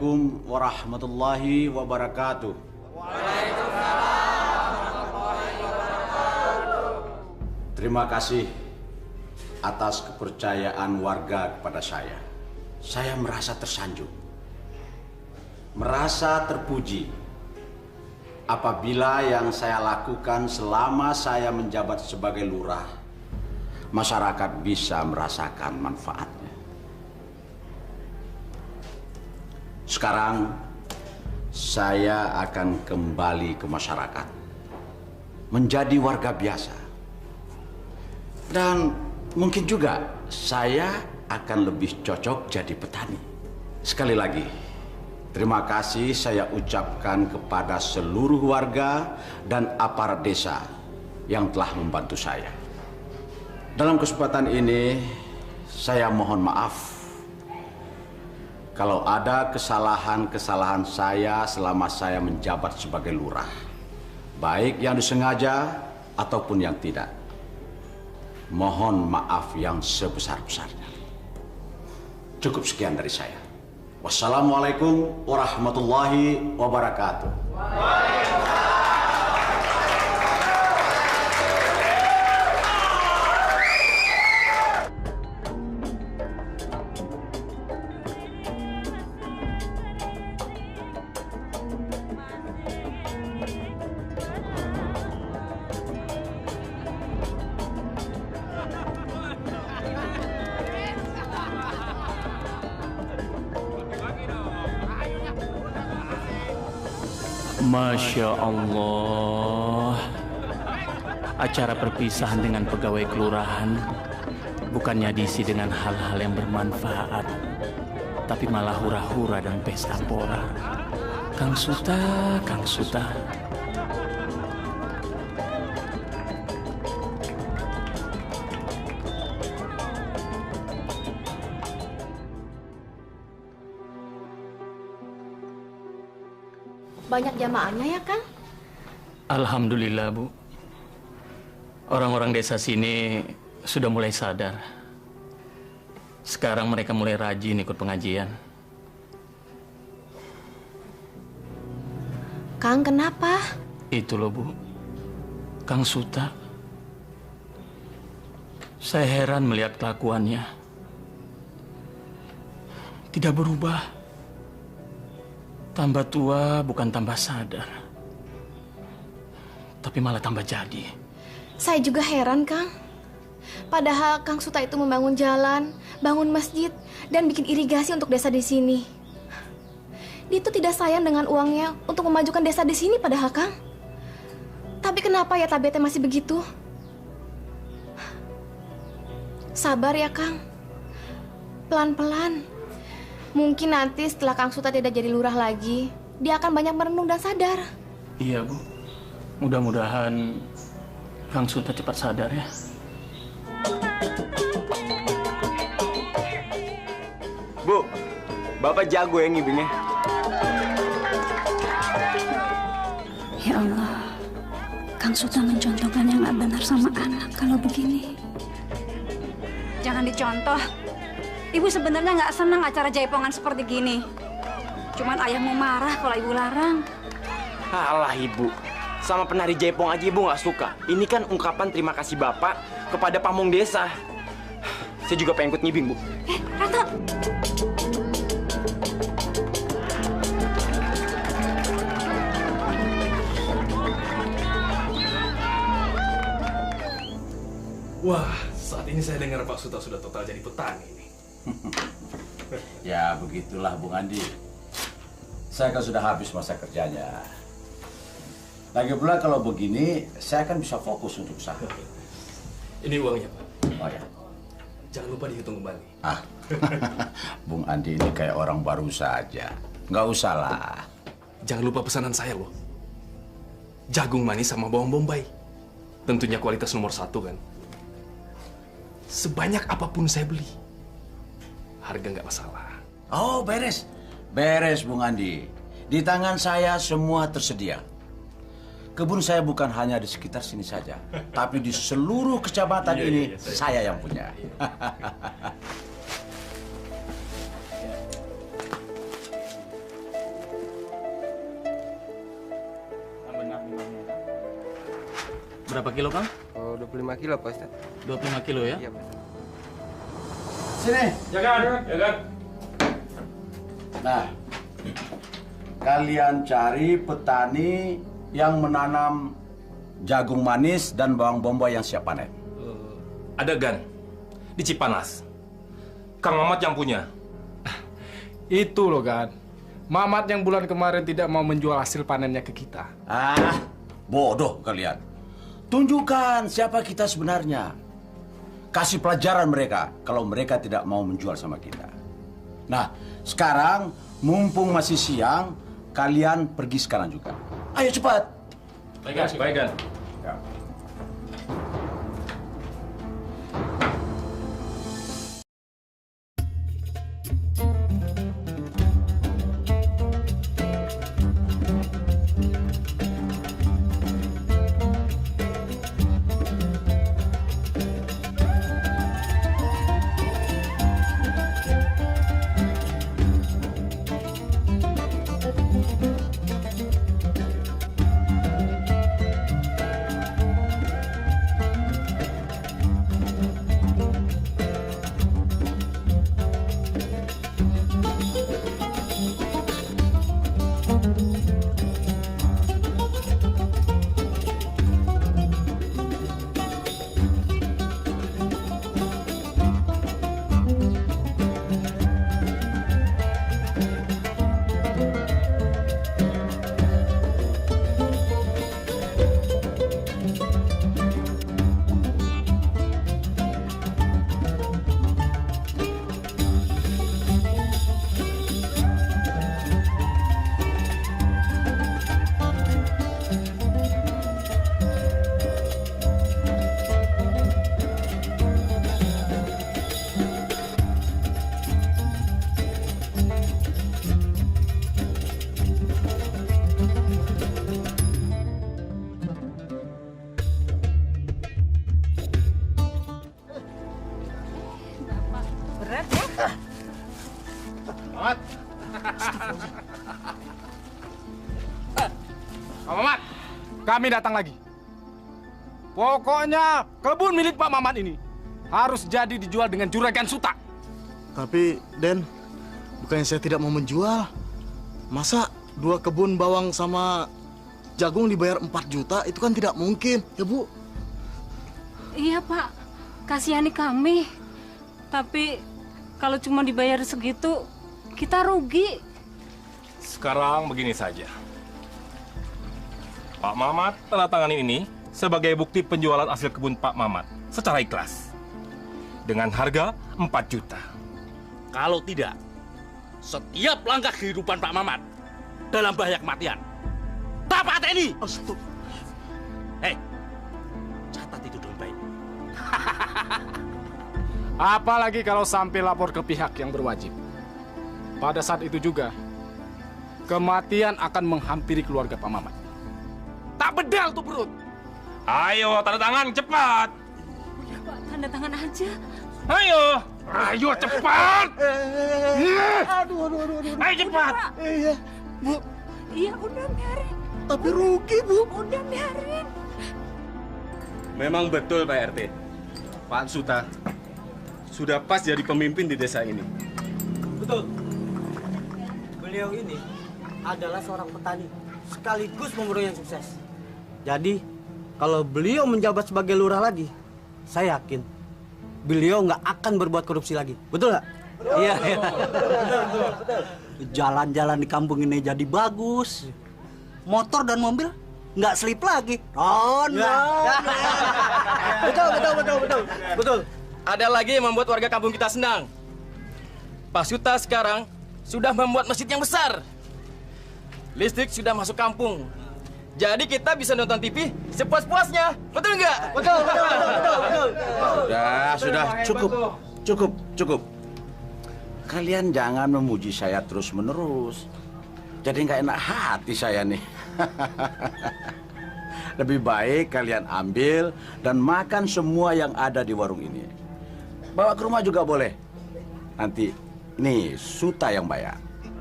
Assalamualaikum warahmatullahi wabarakatuh. Terima kasih atas kepercayaan warga kepada saya. Saya merasa tersanjung, merasa terpuji apabila yang saya lakukan selama saya menjabat sebagai lurah, masyarakat bisa merasakan manfaatnya. Sekarang saya akan kembali ke masyarakat, menjadi warga biasa. Dan mungkin juga saya akan lebih cocok jadi petani. Sekali lagi, terima kasih saya ucapkan kepada seluruh warga dan aparat desa yang telah membantu saya. Dalam kesempatan ini, saya mohon maaf kalau ada kesalahan-kesalahan saya selama saya menjabat sebagai lurah, baik yang disengaja ataupun yang tidak. Mohon maaf yang sebesar-besarnya. Cukup sekian dari saya. Wassalamualaikum warahmatullahi wabarakatuh. Masya Allah. Acara perpisahan dengan pegawai kelurahan bukannya diisi dengan hal-hal yang bermanfaat, tapi malah hura-hura dan pesta pora. Kang Suta, Kang Suta. Banyak jamaahnya ya, Kang? Alhamdulillah, Bu. Orang-orang desa sini sudah mulai sadar. Sekarang mereka mulai rajin ikut pengajian. Kang, kenapa? Itu loh, Bu. Kang Suta. Saya heran melihat kelakuannya. Tidak berubah. Tambah tua bukan tambah sadar, tapi malah tambah jadi. Saya juga heran, Kang. Padahal Kang Suta itu membangun jalan, bangun masjid, dan bikin irigasi untuk desa di sini. Dia itu tidak sayang dengan uangnya untuk memajukan desa di sini padahal, Kang. Tapi kenapa ya tabiatnya masih begitu? Sabar ya, Kang. Pelan-pelan. Mungkin nanti setelah Kang Suta tidak jadi lurah lagi, dia akan banyak merenung dan sadar. Iya, Bu. Mudah-mudahan Kang Suta cepat sadar ya. Bu, Bapak jago ya ngibingnya. Ya Allah, Kang Suta mencontohkan yang nggak benar sama anak kalau begini. Jangan dicontoh. Ibu sebenarnya nggak senang acara jaipongan seperti gini. Cuman ayahmu marah kalau ibu larang. Alah ibu, sama penari jaipong aja ibu nggak suka. Ini kan ungkapan terima kasih Bapak kepada pamong desa. Saya juga pengen ikut ngibing, Bu. Rata. Wah, saat ini saya dengar Pak Suta sudah total jadi petani nih. Ya begitulah Bung Andi. Saya kan sudah habis masa kerjanya. Lagi pula kalau begini, saya kan bisa fokus untuk usaha. Ini uangnya, Pak. Oh ya. Jangan lupa dihitung kembali. Ah, Bung Andi ini kayak orang baru saja. Nggak usah lah. Jangan lupa pesanan saya loh. Jagung manis sama bawang bombay. Tentunya kualitas nomor 1 kan. Sebanyak apapun saya beli, harga nggak masalah. Oh, beres. Beres, Bung Andi. Di tangan saya semua tersedia. Kebun saya bukan hanya di sekitar sini saja, tapi di seluruh kecamatan ini saya yang punya. Berapa kilo, Kang? Oh, 25 kilo, Pak Ustadz. 25 kilo ya? Iya, Pak Ustadz. Sini. Jaga. Nah, kalian cari petani yang menanam jagung manis dan bawang bombay yang siap panen. Ada Gan di Cipanas. Kang Mamat yang punya. Itu loh, Gan. Mamat yang bulan kemarin tidak mau menjual hasil panennya ke kita. Ah, bodoh kalian. Tunjukkan siapa kita sebenarnya. Kasih pelajaran mereka kalau mereka tidak mau menjual sama kita. Nah, sekarang mumpung masih siang, kalian pergi sekarang juga. Ayo cepat. Baik, Gan. Ya. Pak Mamat, kami datang lagi. Pokoknya kebun milik Pak Mamat ini harus jadi dijual dengan juragan Suta. Tapi, Den, bukannya saya tidak mau menjual. Masa 2 kebun bawang sama jagung dibayar 4 juta? Itu kan tidak mungkin, ya Bu? Iya, Pak. Kasihani kami. Tapi kalau cuma dibayar segitu, kita rugi. Sekarang begini saja. Pak Mamat tanda tanganin ini sebagai bukti penjualan hasil kebun Pak Mamat secara ikhlas. Dengan harga 4 juta. Kalau tidak, setiap langkah kehidupan Pak Mamat dalam bahaya kematian. Tapak ini. Hei, catat itu dengan baik. Apalagi kalau sampai lapor ke pihak yang berwajib. Pada saat itu juga, kematian akan menghampiri keluarga Pak Mamat. Tak bedal tuh perut. Ayo, tanda tangan cepat. Ya, Pak, tanda tangan aja. Ayo cepat. Aduh. Ayo cepat. Iya, Bu. Iya, udah biarin. Tapi rugi, Bu. Udah biarin. Memang betul, Pak RT. Pak Suta sudah pas jadi pemimpin di desa ini. Betul. Beliau ini adalah seorang petani sekaligus pemurung yang sukses. Jadi, kalau beliau menjabat sebagai lurah lagi, saya yakin beliau nggak akan berbuat korupsi lagi. Betul nggak? Iya. Betul. Jalan-jalan di kampung ini jadi bagus. Motor dan mobil nggak selip lagi. Betul. Ada lagi yang membuat warga kampung kita senang. Pak Suta sekarang sudah membuat masjid yang besar. Listrik sudah masuk kampung. Jadi kita bisa nonton TV sepuas-puasnya. Betul nggak? Betul. Sudah, cukup. Kalian jangan memuji saya terus-menerus. Jadi nggak enak hati saya nih. Lebih baik kalian ambil dan makan semua yang ada di warung ini. Bawa ke rumah juga boleh. Nanti, nih, Suta yang bayar.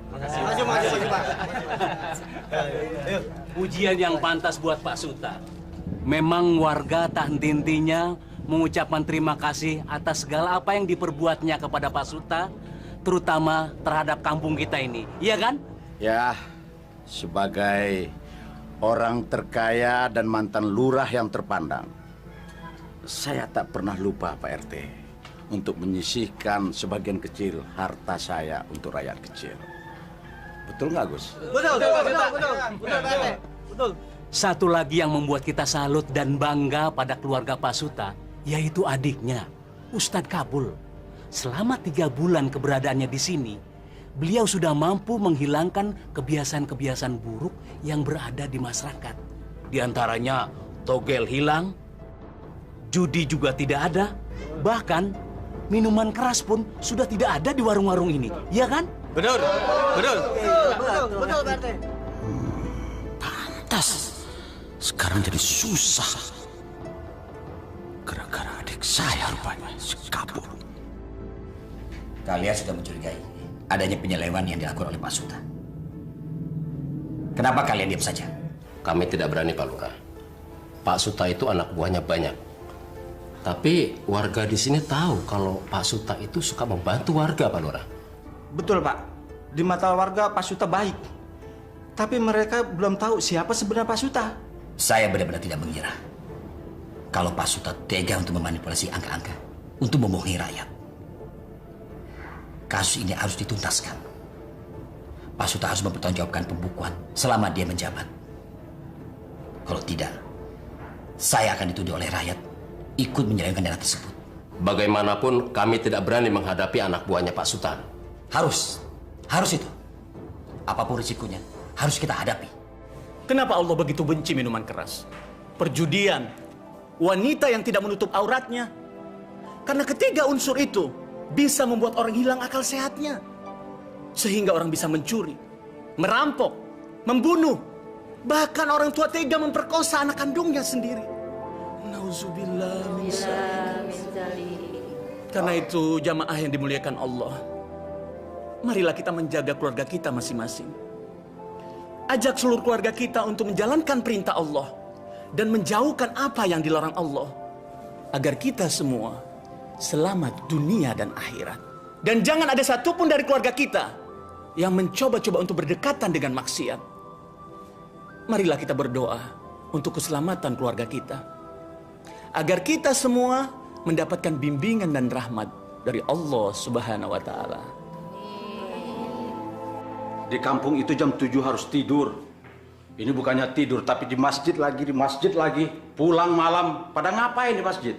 Makasih, Pak. Pujian yang pantas buat Pak Suta. Memang warga tak henti-hentinya mengucapkan terima kasih atas segala apa yang diperbuatnya kepada Pak Suta, terutama terhadap kampung kita ini. Iya kan? Ya, sebagai orang terkaya dan mantan lurah yang terpandang, saya tak pernah lupa Pak RT untuk menyisihkan sebagian kecil harta saya untuk rakyat kecil. Betul nggak, Gus? Betul, betul. Satu lagi yang membuat kita salut dan bangga pada keluarga Pak Suta, yaitu adiknya, Ustadz Kabul. Selama 3 bulan keberadaannya di sini, beliau sudah mampu menghilangkan kebiasaan-kebiasaan buruk yang berada di masyarakat. Di antaranya togel hilang, judi juga tidak ada, bahkan minuman keras pun sudah tidak ada di warung-warung ini. Iya kan? Betul, Pak RT. Pantas sekarang jadi susah gara-gara adik saya rupanya kabur. Kalian sudah mencurigai adanya penyelewan yang dilakukan oleh Pak Suta. Kenapa kalian diam saja? Kami tidak berani, Pak Lurah. Pak Suta itu anak buahnya banyak. Tapi warga di sini tahu kalau Pak Suta itu suka membantu warga, Pak Lurah. Betul, Pak. Di mata warga Pak Suta baik. Tapi mereka belum tahu siapa sebenarnya Pak Suta. Saya benar-benar tidak mengira kalau Pak Suta tega untuk memanipulasi angka-angka untuk membohongi rakyat. Kasus ini harus dituntaskan. Pak Suta harus mempertanggungjawabkan pembukuan selama dia menjabat. Kalau tidak, saya akan dituduh oleh rakyat ikut menyelewengkan dana tersebut. Bagaimanapun kami tidak berani menghadapi anak buahnya Pak Suta. Harus itu. Apapun risikonya, harus kita hadapi. Kenapa Allah begitu benci minuman keras? Perjudian, wanita yang tidak menutup auratnya. Karena ketiga unsur itu bisa membuat orang hilang akal sehatnya. Sehingga orang bisa mencuri, merampok, membunuh. Bahkan orang tua tega memperkosa anak kandungnya sendiri. Nauzubillah min dzalik. Karena itu jamaah yang dimuliakan Allah, marilah kita menjaga keluarga kita masing-masing. Ajak seluruh keluarga kita untuk menjalankan perintah Allah dan menjauhkan apa yang dilarang Allah, agar kita semua selamat dunia dan akhirat. Dan jangan ada satupun dari keluarga kita yang mencoba-coba untuk berdekatan dengan maksiat. Marilah kita berdoa untuk keselamatan keluarga kita, agar kita semua mendapatkan bimbingan dan rahmat dari Allah Subhanahu wa Ta'ala. Di kampung itu jam 7 harus tidur. Ini bukannya tidur, tapi di masjid lagi. Pulang malam, pada ngapain di masjid?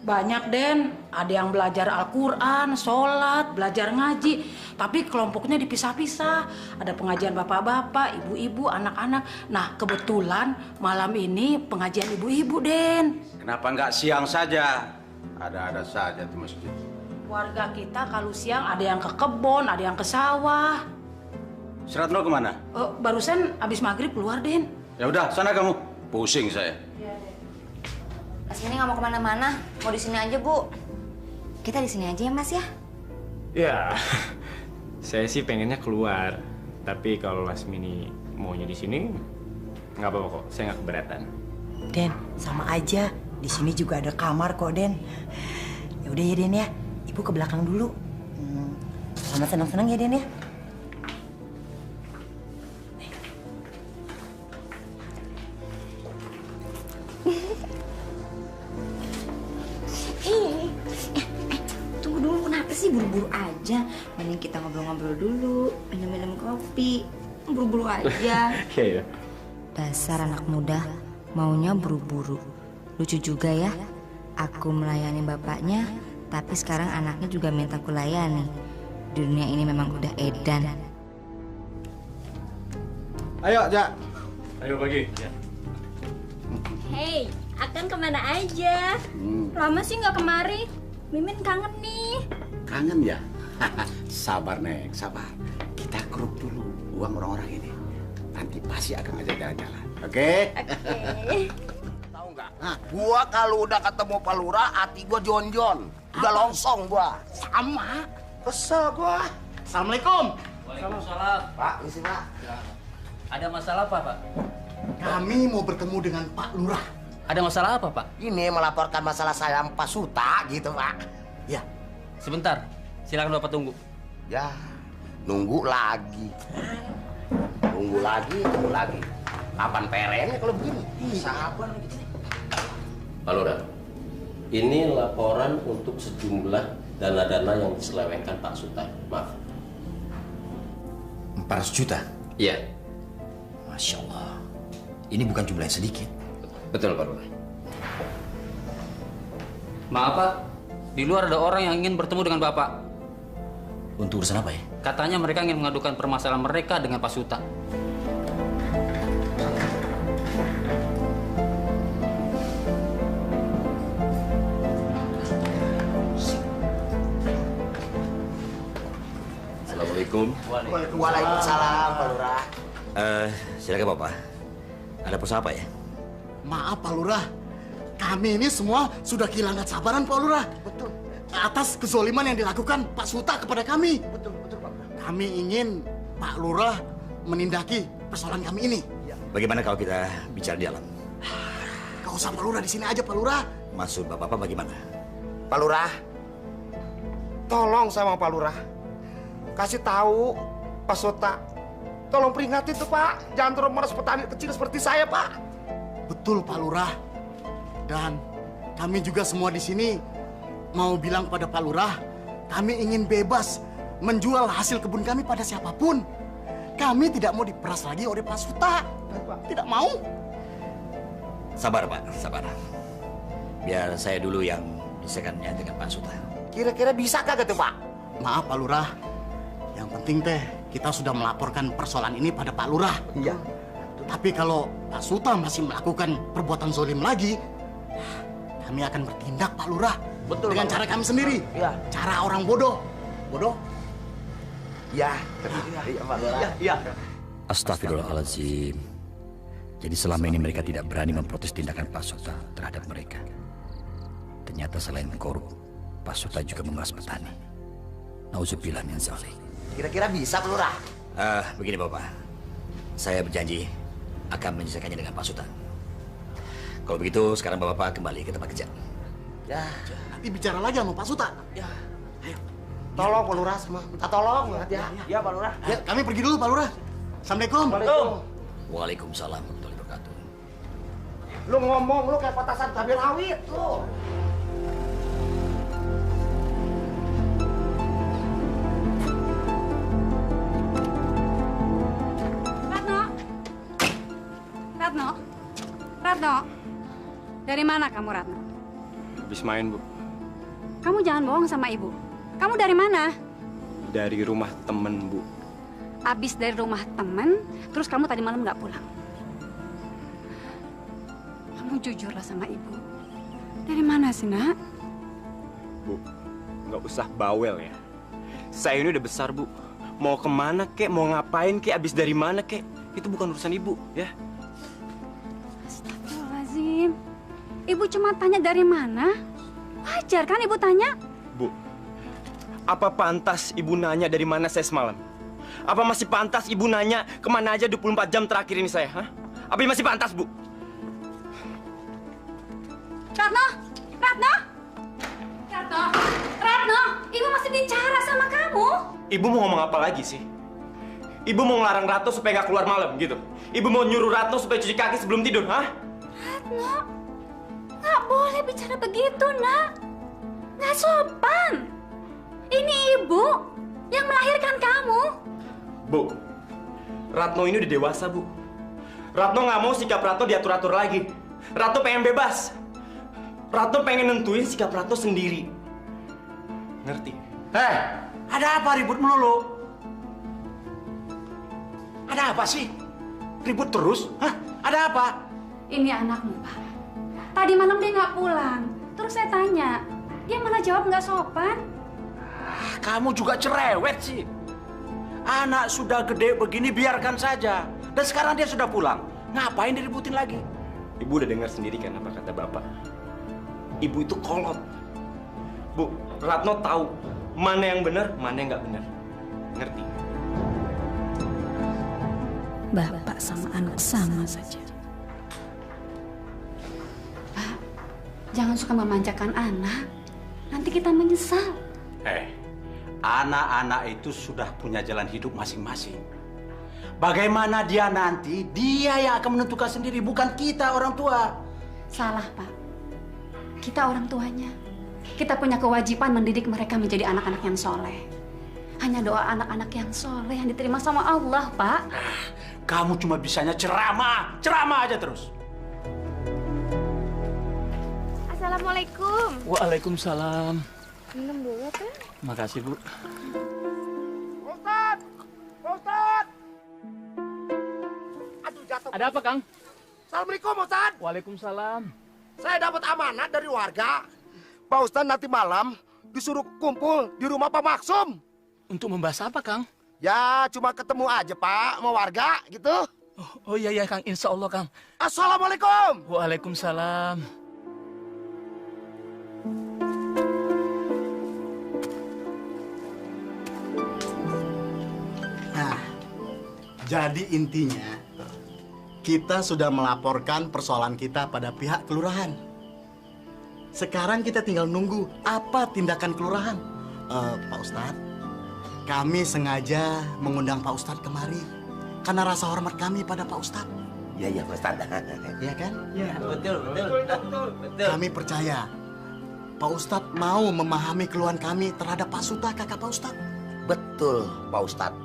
Banyak, Den. Ada yang belajar Al-Quran, sholat, belajar ngaji. Tapi kelompoknya dipisah-pisah. Ada pengajian bapak-bapak, ibu-ibu, anak-anak. Nah, kebetulan malam ini pengajian ibu-ibu, Den. Kenapa nggak siang saja? Ada-ada saja di masjid. Warga kita kalau siang ada yang ke kebun, ada yang ke sawah. Suratno kemana? Barusan abis maghrib keluar, Den. Ya udah, sana kamu. Pusing saya. Mas Mini nggak mau kemana-mana, mau di sini aja, Bu. Kita di sini aja ya, Mas ya? Ya, saya sih pengennya keluar. Tapi kalau Lasmini maunya di sini, nggak apa-apa kok. Saya nggak keberatan. Den, sama aja. Di sini juga ada kamar kok, Den. Ya udah ya, Den ya. Ibu ke belakang dulu. Selamat senang-senang ya, Den ya. Tunggu dulu, kenapa sih buru-buru aja? Mending kita ngobrol-ngobrol dulu, minum-minum kopi. Buru-buru aja. Iya. Dasar anak muda, maunya buru-buru. Lucu juga ya, aku melayani bapaknya, tapi sekarang anaknya juga minta aku layani. Dunia ini memang udah edan. Ayo, Jak. Ayo pagi. Ya. Hei, Akan kemana aja? Lama sih nggak kemari. Mimin kangen nih. Kangen ya? Sabar, Nek, sabar. Kita keruk dulu uang orang-orang ini. Nanti pasti akan ngajak jalan-jalan. Oke? Tahu nggak? Gua kalau udah ketemu Pak Lurah, hati gua jonjon. Udah longsong gua. Sama. Kesel gua. Assalamualaikum. Waalaikumsalam. Pak, isi Pak. Ada masalah apa, Pak? Kami mau bertemu dengan Pak Lurah. Ada masalah apa, Pak? Ini melaporkan masalah saya sama Pak Suta gitu, Pak. Ya. Sebentar. Silakan Bapak tunggu. Ya, nunggu lagi. Tunggu lagi. Kapan perennya kalau begini? Sabar gitu. Pak Lurah, ini laporan untuk sejumlah dana-dana yang diselewengkan Pak Suta. Maaf. 400 juta? Iya. Masya Allah. Ini bukan jumlah yang sedikit. Betul, Pak Lurah. Maaf, Pak. Di luar ada orang yang ingin bertemu dengan Bapak. Untuk urusan apa ya? Katanya mereka ingin mengadukan permasalahan mereka dengan Pak Suta. Assalamualaikum. Waalaikumsalam, Pak Lurah. Silakan Bapak. Ada pesan apa ya? Maaf Pak Lurah, kami ini semua sudah kehilangan sabaran Pak Lurah. Betul. Atas kezoliman yang dilakukan Pak Suta kepada kami. Betul Pak. Kami ingin Pak Lurah menindaki persoalan kami ini. Bagaimana kalau kita bicara di dalam? Gak usah Pak Lurah, di sini aja Pak Lurah. Maksud Bapak bagaimana? Pak Lurah, tolong sama Pak Lurah. Kasih tahu Pak Suta. Tolong peringati tuh Pak. Jangan terus meres petani kecil seperti saya Pak. Betul Pak Lurah. Dan kami juga semua di sini mau bilang pada Pak Lurah, kami ingin bebas menjual hasil kebun kami pada siapapun. Kami tidak mau diperas lagi oleh Pak Suta. Tidak mau. Sabar Pak, sabar. Biar saya dulu yang bicarakannya dengan Pak Suta. Kira-kira bisa kagak tuh Pak? Maaf Pak Lurah. Yang penting teh kita sudah melaporkan persoalan ini pada Pak Lurah. Iya. Tapi kalau Pak Suta masih melakukan perbuatan zolim lagi, kami akan bertindak Pak Lurah. Betul. Dengan cara kami sendiri. Iya. Cara orang bodoh. Bodoh? Iya. Iya Pak Lurah. Iya. Astagfirullahaladzim. Jadi selama ini mereka tidak berani memprotes tindakan Pak Suta terhadap mereka. Ternyata selain korup, Pak Suta juga memeras petani. Nauzubillah min dzalik. Kira-kira bisa Pak Lurah? Begini Bapak. Saya berjanji akan menyelesaikannya dengan Pak Suta. Kalau begitu sekarang Bapak kembali ke tempat kerja. Ya. Nanti bicara lagi sama Pak Suta. Ya. Ayo. Tolong Pak Lurah semua. Minta tolong ya. Ya Pak Lurah. Ya, kami pergi dulu Pak Lurah. Assalamualaikum. Waalaikumsalam warahmatullahi wabarakatuh. Lu ngomong lu kayak petasan cabai rawit lu. Ratno, dari mana kamu Ratno? Habis main, Bu. Kamu jangan bohong sama ibu. Kamu dari mana? Dari rumah temen, Bu. Abis dari rumah temen, terus kamu tadi malam nggak pulang. Kamu jujurlah sama ibu. Dari mana sih, Nak? Bu, nggak usah bawel ya. Saya ini udah besar, Bu. Mau kemana kek, mau ngapain kek, abis dari mana kek, itu bukan urusan ibu, ya. Astagfirullahaladzim. Ibu cuma tanya dari mana? Wajar kan ibu tanya? Bu, apa pantas ibu nanya dari mana saya semalam? Apa masih pantas ibu nanya kemana aja 24 jam terakhir ini saya? Hah? Apa masih pantas, Bu? Ratno! Ratno! Ratno! Ratno! Ibu masih bicara sama kamu. Ibu mau ngomong apa lagi sih? Ibu mau ngelarang Ratno supaya nggak keluar malam gitu? Ibu mau nyuruh Ratno supaya cuci kaki sebelum tidur, hah? Ratno, nggak boleh bicara begitu, Nak. Nggak sopan. Ini ibu yang melahirkan kamu. Bu, Ratno ini udah dewasa, Bu. Ratno nggak mau sikap Ratno diatur-atur lagi. Ratno pengen bebas. Ratno pengen nentuin sikap Ratno sendiri. Ngerti? Hei, ada apa ribut melulu? Ada apa sih? Ribut terus? Hah? Ada apa? Ini anakmu, Pak. Tadi malam dia nggak pulang. Terus saya tanya, dia malah jawab nggak sopan. Kamu juga cerewet sih. Anak sudah gede begini biarkan saja. Dan sekarang dia sudah pulang. Ngapain diributin lagi? Ibu udah dengar sendiri kan apa kata Bapak? Ibu itu kolot. Bu, Ratno tahu mana yang benar, mana yang nggak benar. Ngerti? Bapak sama anak sama saja. Jangan suka memanjakan anak. Nanti kita menyesal. Anak-anak itu sudah punya jalan hidup masing-masing. Bagaimana dia nanti, dia yang akan menentukan sendiri, bukan kita orang tua. Salah, Pak. Kita orang tuanya. Kita punya kewajiban mendidik mereka menjadi anak-anak yang soleh. Hanya doa anak-anak yang soleh yang diterima sama Allah, Pak. Kamu cuma bisanya ceramah. Ceramah aja terus. Assalamualaikum. Waalaikumsalam. Minum dulu, kan? Makasih, Bu. Ustaz! Ustaz! Aduh, jatuh. Ada apa, Kang? Assalamualaikum, Ustaz. Waalaikumsalam. Saya dapat amanat dari warga. Pak Ustaz nanti malam disuruh kumpul di rumah Pak Maksum. Untuk membahas apa, Kang? Ya, cuma ketemu aja, Pak, sama warga, gitu. Oh iya, Kang. Insya Allah, Kang. Assalamualaikum. Waalaikumsalam. Nah, jadi intinya kita sudah melaporkan persoalan kita pada pihak kelurahan. Sekarang kita tinggal nunggu apa tindakan kelurahan. Pak Ustadz, kami sengaja mengundang Pak Ustadz kemari karena rasa hormat kami pada Pak Ustadz. Iya, Pak Ustadz. Iya kan? Iya, betul. Kami percaya Pak Ustadz mau memahami keluhan kami terhadap Pak Suta, kakak Pak Ustadz. Betul, Pak Ustadz.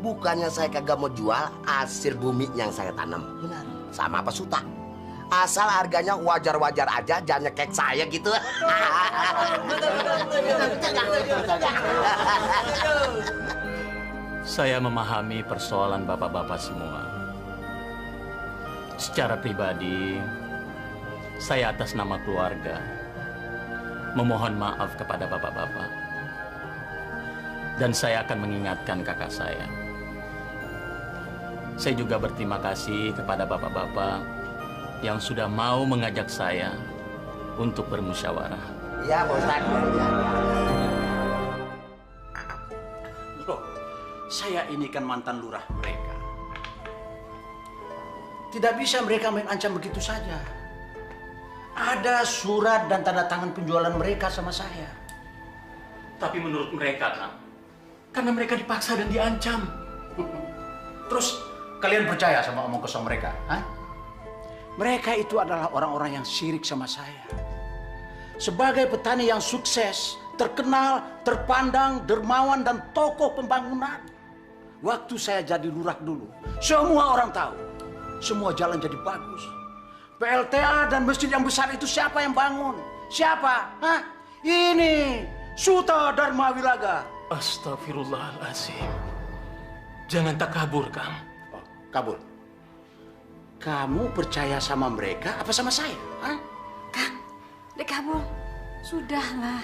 Bukannya saya kagak mau jual hasil bumi yang saya tanam. Benar. Sama Pak Suta. Asal harganya wajar-wajar aja, jangan nyekek saya gitu. Saya memahami persoalan bapak-bapak semua. Secara pribadi, saya atas nama keluarga memohon maaf kepada bapak-bapak. Dan saya akan mengingatkan kakak saya. Saya juga berterima kasih kepada bapak-bapak yang sudah mau mengajak saya untuk bermusyawarah. Iya, Pak Ustadz. Loh, saya ini kan mantan lurah mereka. Tidak bisa mereka mengancam begitu saja. Ada surat dan tanda tangan penjualan mereka sama saya. Tapi menurut mereka, Kang, karena mereka dipaksa dan diancam. Terus kalian percaya sama omong kosong mereka? Hah? Mereka itu adalah orang-orang yang syirik sama saya. Sebagai petani yang sukses, terkenal, terpandang, dermawan, dan tokoh pembangunan. Waktu saya jadi lurah dulu, semua orang tahu. Semua jalan jadi bagus. PLTA dan masjid yang besar itu siapa yang bangun? Siapa? Hah? Ini Suta Dharma Wilaga. Astagfirullahaladzim. Jangan takabur, Kang. Oh, kabur? Kamu percaya sama mereka apa sama saya? Hah? Kang, Dek Kabul, sudahlah.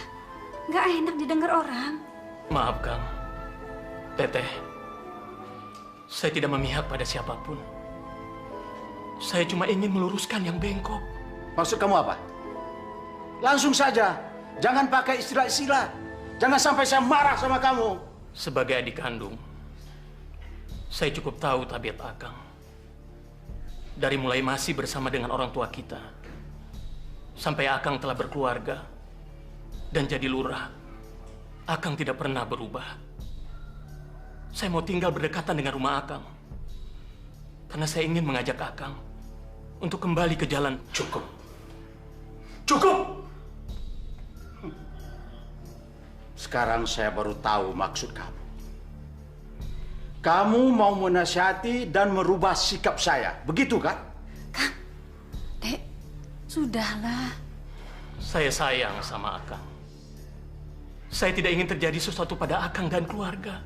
Nggak enak didengar orang. Maaf, Kang. Teteh, saya tidak memihak pada siapapun. Saya cuma ingin meluruskan yang bengkok. Maksud kamu apa? Langsung saja. Jangan pakai istilah-istilah. Jangan sampai saya marah sama kamu. Sebagai adik kandung, saya cukup tahu tabiat Akang. Dari mulai masih bersama dengan orang tua kita, sampai Akang telah berkeluarga dan jadi lurah, Akang tidak pernah berubah. Saya mau tinggal berdekatan dengan rumah Akang, karena saya ingin mengajak Akang untuk kembali ke jalan. Cukup. Cukup! Sekarang saya baru tahu maksud kamu. Kamu mau menasihati dan merubah sikap saya, begitu kan? Kang, Dek, sudahlah. Saya sayang sama Akang. Saya tidak ingin terjadi sesuatu pada Akang dan keluarga.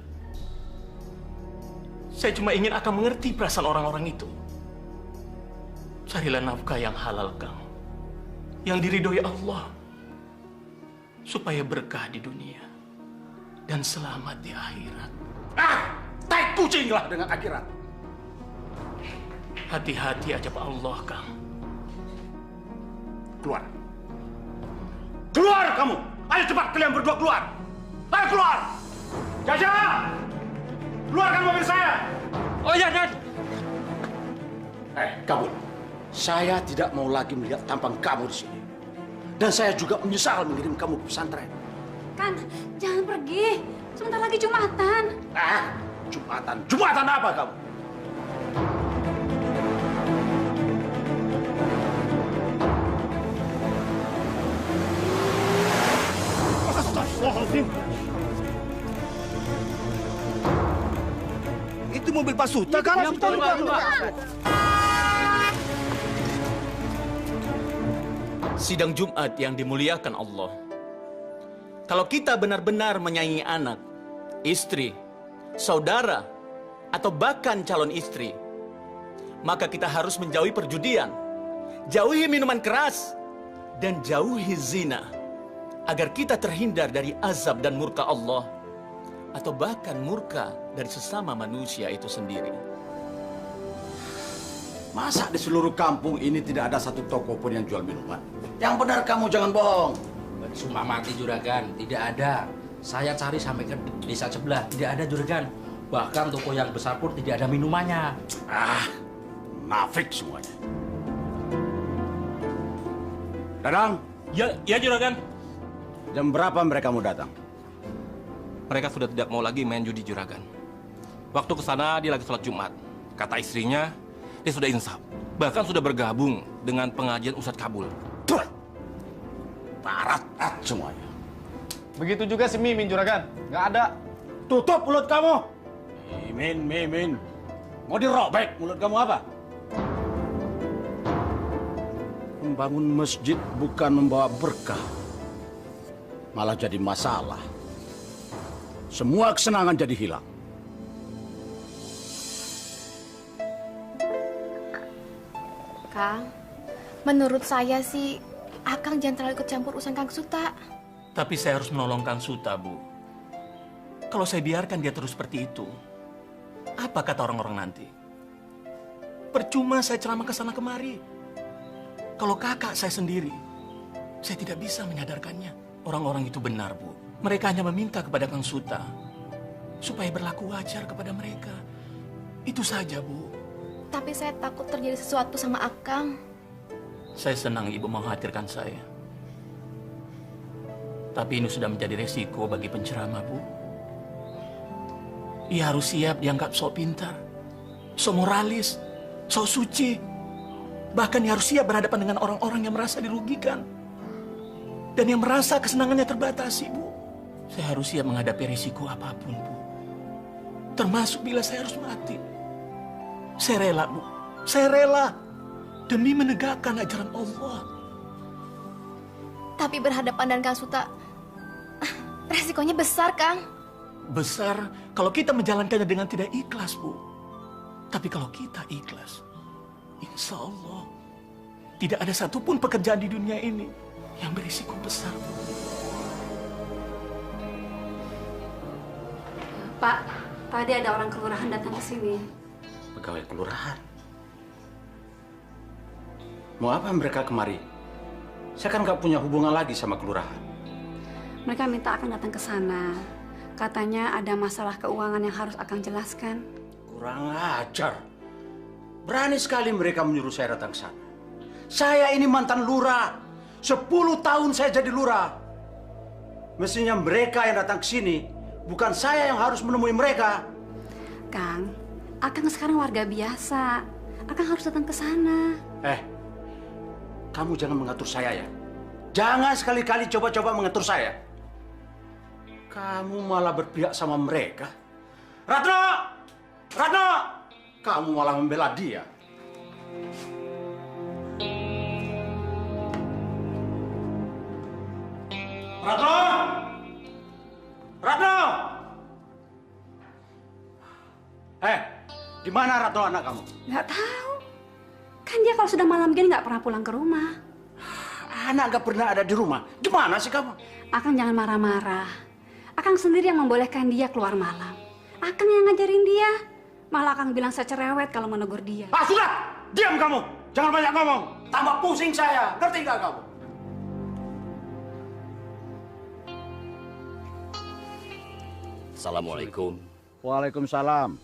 Saya cuma ingin Akang mengerti perasaan orang-orang itu. Carilah nafkah yang halal, Kang. Yang diridhoi Allah. Supaya berkah di dunia. Dan selamat di akhirat. Tai kucinglah dengan akhirat. Hati-hati aja Pak Allah, Kang. Keluar. Keluar kamu! Ayo cepat kalian berdua keluar! Ayo keluar! Jaja! Keluarkan mobil saya! Oh iya, Dan. Kabul. Saya tidak mau lagi melihat tampang kamu di sini. Dan saya juga menyesal mengirim kamu ke pesantren. Kang, jangan pergi. Sebentar lagi Jumatan. Jumatan? Jumatan apa kamu? Astagfirullahaladzim. Itu mobil Pak Suta kan? Ya, betul, Pak. Sidang Jumat yang dimuliakan Allah. Kalau kita benar-benar menyayangi anak, istri, saudara, atau bahkan calon istri, maka kita harus menjauhi perjudian, jauhi minuman keras, dan jauhi zina, agar kita terhindar dari azab dan murka Allah, atau bahkan murka dari sesama manusia itu sendiri. Masa di seluruh kampung ini tidak ada satu toko pun yang jual minuman? Yang benar kamu, jangan bohong. Sumpah mati juragan, tidak ada. Saya cari sampai ke desa sebelah, tidak ada juragan. Bahkan toko yang besar pun tidak ada minumannya. Nafik semuanya. Dadang. Ya juragan. Jam berapa mereka mau datang? Mereka sudah tidak mau lagi main judi juragan. Waktu ke sana dia lagi sholat Jumat. Kata istrinya, dia sudah insaf. Bahkan sudah bergabung dengan pengajian Ustadz Kabul. Parat semuanya. Begitu juga si Mimin juragan, nggak ada. Tutup mulut kamu. Mimin. Mau dirobek mulut kamu apa? Membangun masjid bukan membawa berkah, malah jadi masalah. Semua kesenangan jadi hilang. Kang, menurut saya sih Akang jangan terlalu ikut campur urusan Kang Suta. Tapi saya harus menolong Kang Suta, Bu. Kalau saya biarkan dia terus seperti itu, apa kata orang-orang nanti? Percuma saya ceramah ke sana kemari. Kalau kakak saya sendiri, saya tidak bisa menyadarkannya. Orang-orang itu benar, Bu. Mereka hanya meminta kepada Kang Suta supaya berlaku wajar kepada mereka. Itu saja, Bu. Tapi saya takut terjadi sesuatu sama Akang. Saya senang Ibu mengkhawatirkan saya. Tapi ini sudah menjadi resiko bagi penceramah, Bu. Ia harus siap dianggap sok pintar, sok moralis, sok suci. Bahkan ia harus siap berhadapan dengan orang-orang yang merasa dirugikan. Dan yang merasa kesenangannya terbatasi, Bu. Saya harus siap menghadapi risiko apapun, Bu. Termasuk bila saya harus mati. Saya rela, Bu. Saya rela. Demi menegakkan ajaran Allah. Tapi berhadapan dengan Kang Suta, resikonya besar, Kang. Besar kalau kita menjalankannya dengan tidak ikhlas, Bu. Tapi kalau kita ikhlas, insya Allah tidak ada satupun pekerjaan di dunia ini yang berisiko besar, Bu. Pak, tadi ada orang kelurahan datang ke sini. Pegawai kelurahan? Mau apa mereka kemari? Saya kan nggak punya hubungan lagi sama kelurahan. Mereka minta Akang datang ke sana. Katanya ada masalah keuangan yang harus Akang jelaskan. Kurang ajar. Berani sekali mereka menyuruh saya datang ke sana. Saya ini mantan lurah. 10 tahun saya jadi lurah. Mestinya mereka yang datang ke sini, bukan saya yang harus menemui mereka. Kang, Akang sekarang warga biasa. Akang harus datang ke sana. Kamu jangan mengatur saya ya. Jangan sekali-kali coba-coba mengatur saya. Kamu malah berpihak sama mereka. Ratno! Ratno! Kamu malah membela dia. Ratno! Ratno! Di mana Ratno anak kamu? Nggak tahu. Kan dia kalau sudah malam gini nggak pernah pulang ke rumah. Anak nggak pernah ada di rumah. Gimana sih kamu? Akang jangan marah-marah. Akang sendiri yang membolehkan dia keluar malam. Akang yang ngajarin dia. Malah Akang bilang saya cerewet kalau menegur dia. Sudah! Diam kamu! Jangan banyak ngomong. Tambah pusing saya. Ngerti nggak kamu? Assalamualaikum. Waalaikumsalam.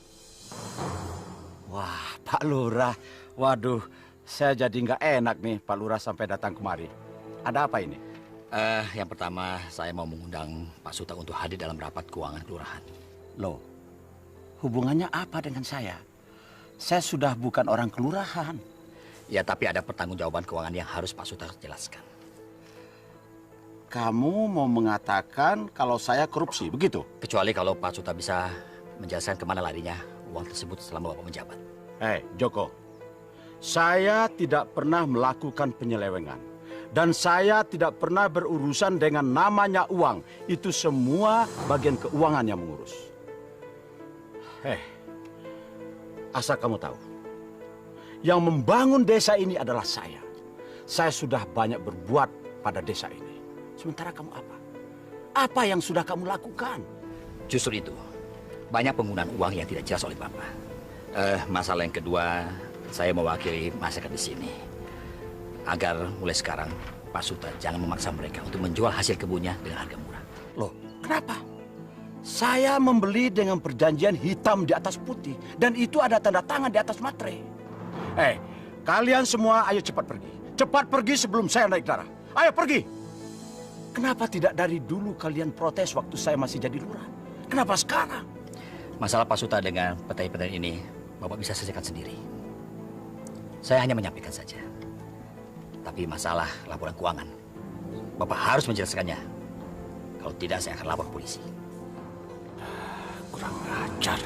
Wah, Pak Lurah. Waduh, saya jadi nggak enak nih Pak Lurah sampai datang kemari. Ada apa ini? Yang pertama saya mau mengundang Pak Suta untuk hadir dalam rapat keuangan kelurahan. Loh, hubungannya apa dengan saya? Saya sudah bukan orang kelurahan. Ya, tapi ada pertanggungjawaban keuangan yang harus Pak Suta jelaskan. Kamu mau mengatakan kalau saya korupsi, begitu? Kecuali kalau Pak Suta bisa menjelaskan kemana larinya uang tersebut selama Bapak menjabat. Joko, saya tidak pernah melakukan penyelewengan. Dan saya tidak pernah berurusan dengan namanya uang. Itu semua bagian keuangan yang mengurus. Asal kamu tahu, yang membangun desa ini adalah saya. Saya sudah banyak berbuat pada desa ini. Sementara kamu apa? Apa yang sudah kamu lakukan? Justru itu, banyak penggunaan uang yang tidak jelas oleh Bapak. Masalah yang kedua, saya mewakili masyarakat di sini. Agar mulai sekarang Pak Suta jangan memaksa mereka untuk menjual hasil kebunnya dengan harga murah. Loh, kenapa? Saya membeli dengan perjanjian hitam di atas putih. Dan itu ada tanda tangan di atas materai. Kalian semua ayo cepat pergi. Cepat pergi sebelum saya naik darah. Ayo pergi. Kenapa tidak dari dulu kalian protes waktu saya masih jadi lurah? Kenapa sekarang? Masalah Pak Suta dengan petani-petani ini, Bapak bisa selesaikan sendiri. Saya hanya menyampaikan saja. Tapi masalah laporan keuangan, Bapak harus menjelaskannya. Kalau tidak, saya akan lapor polisi. Kurang ajar.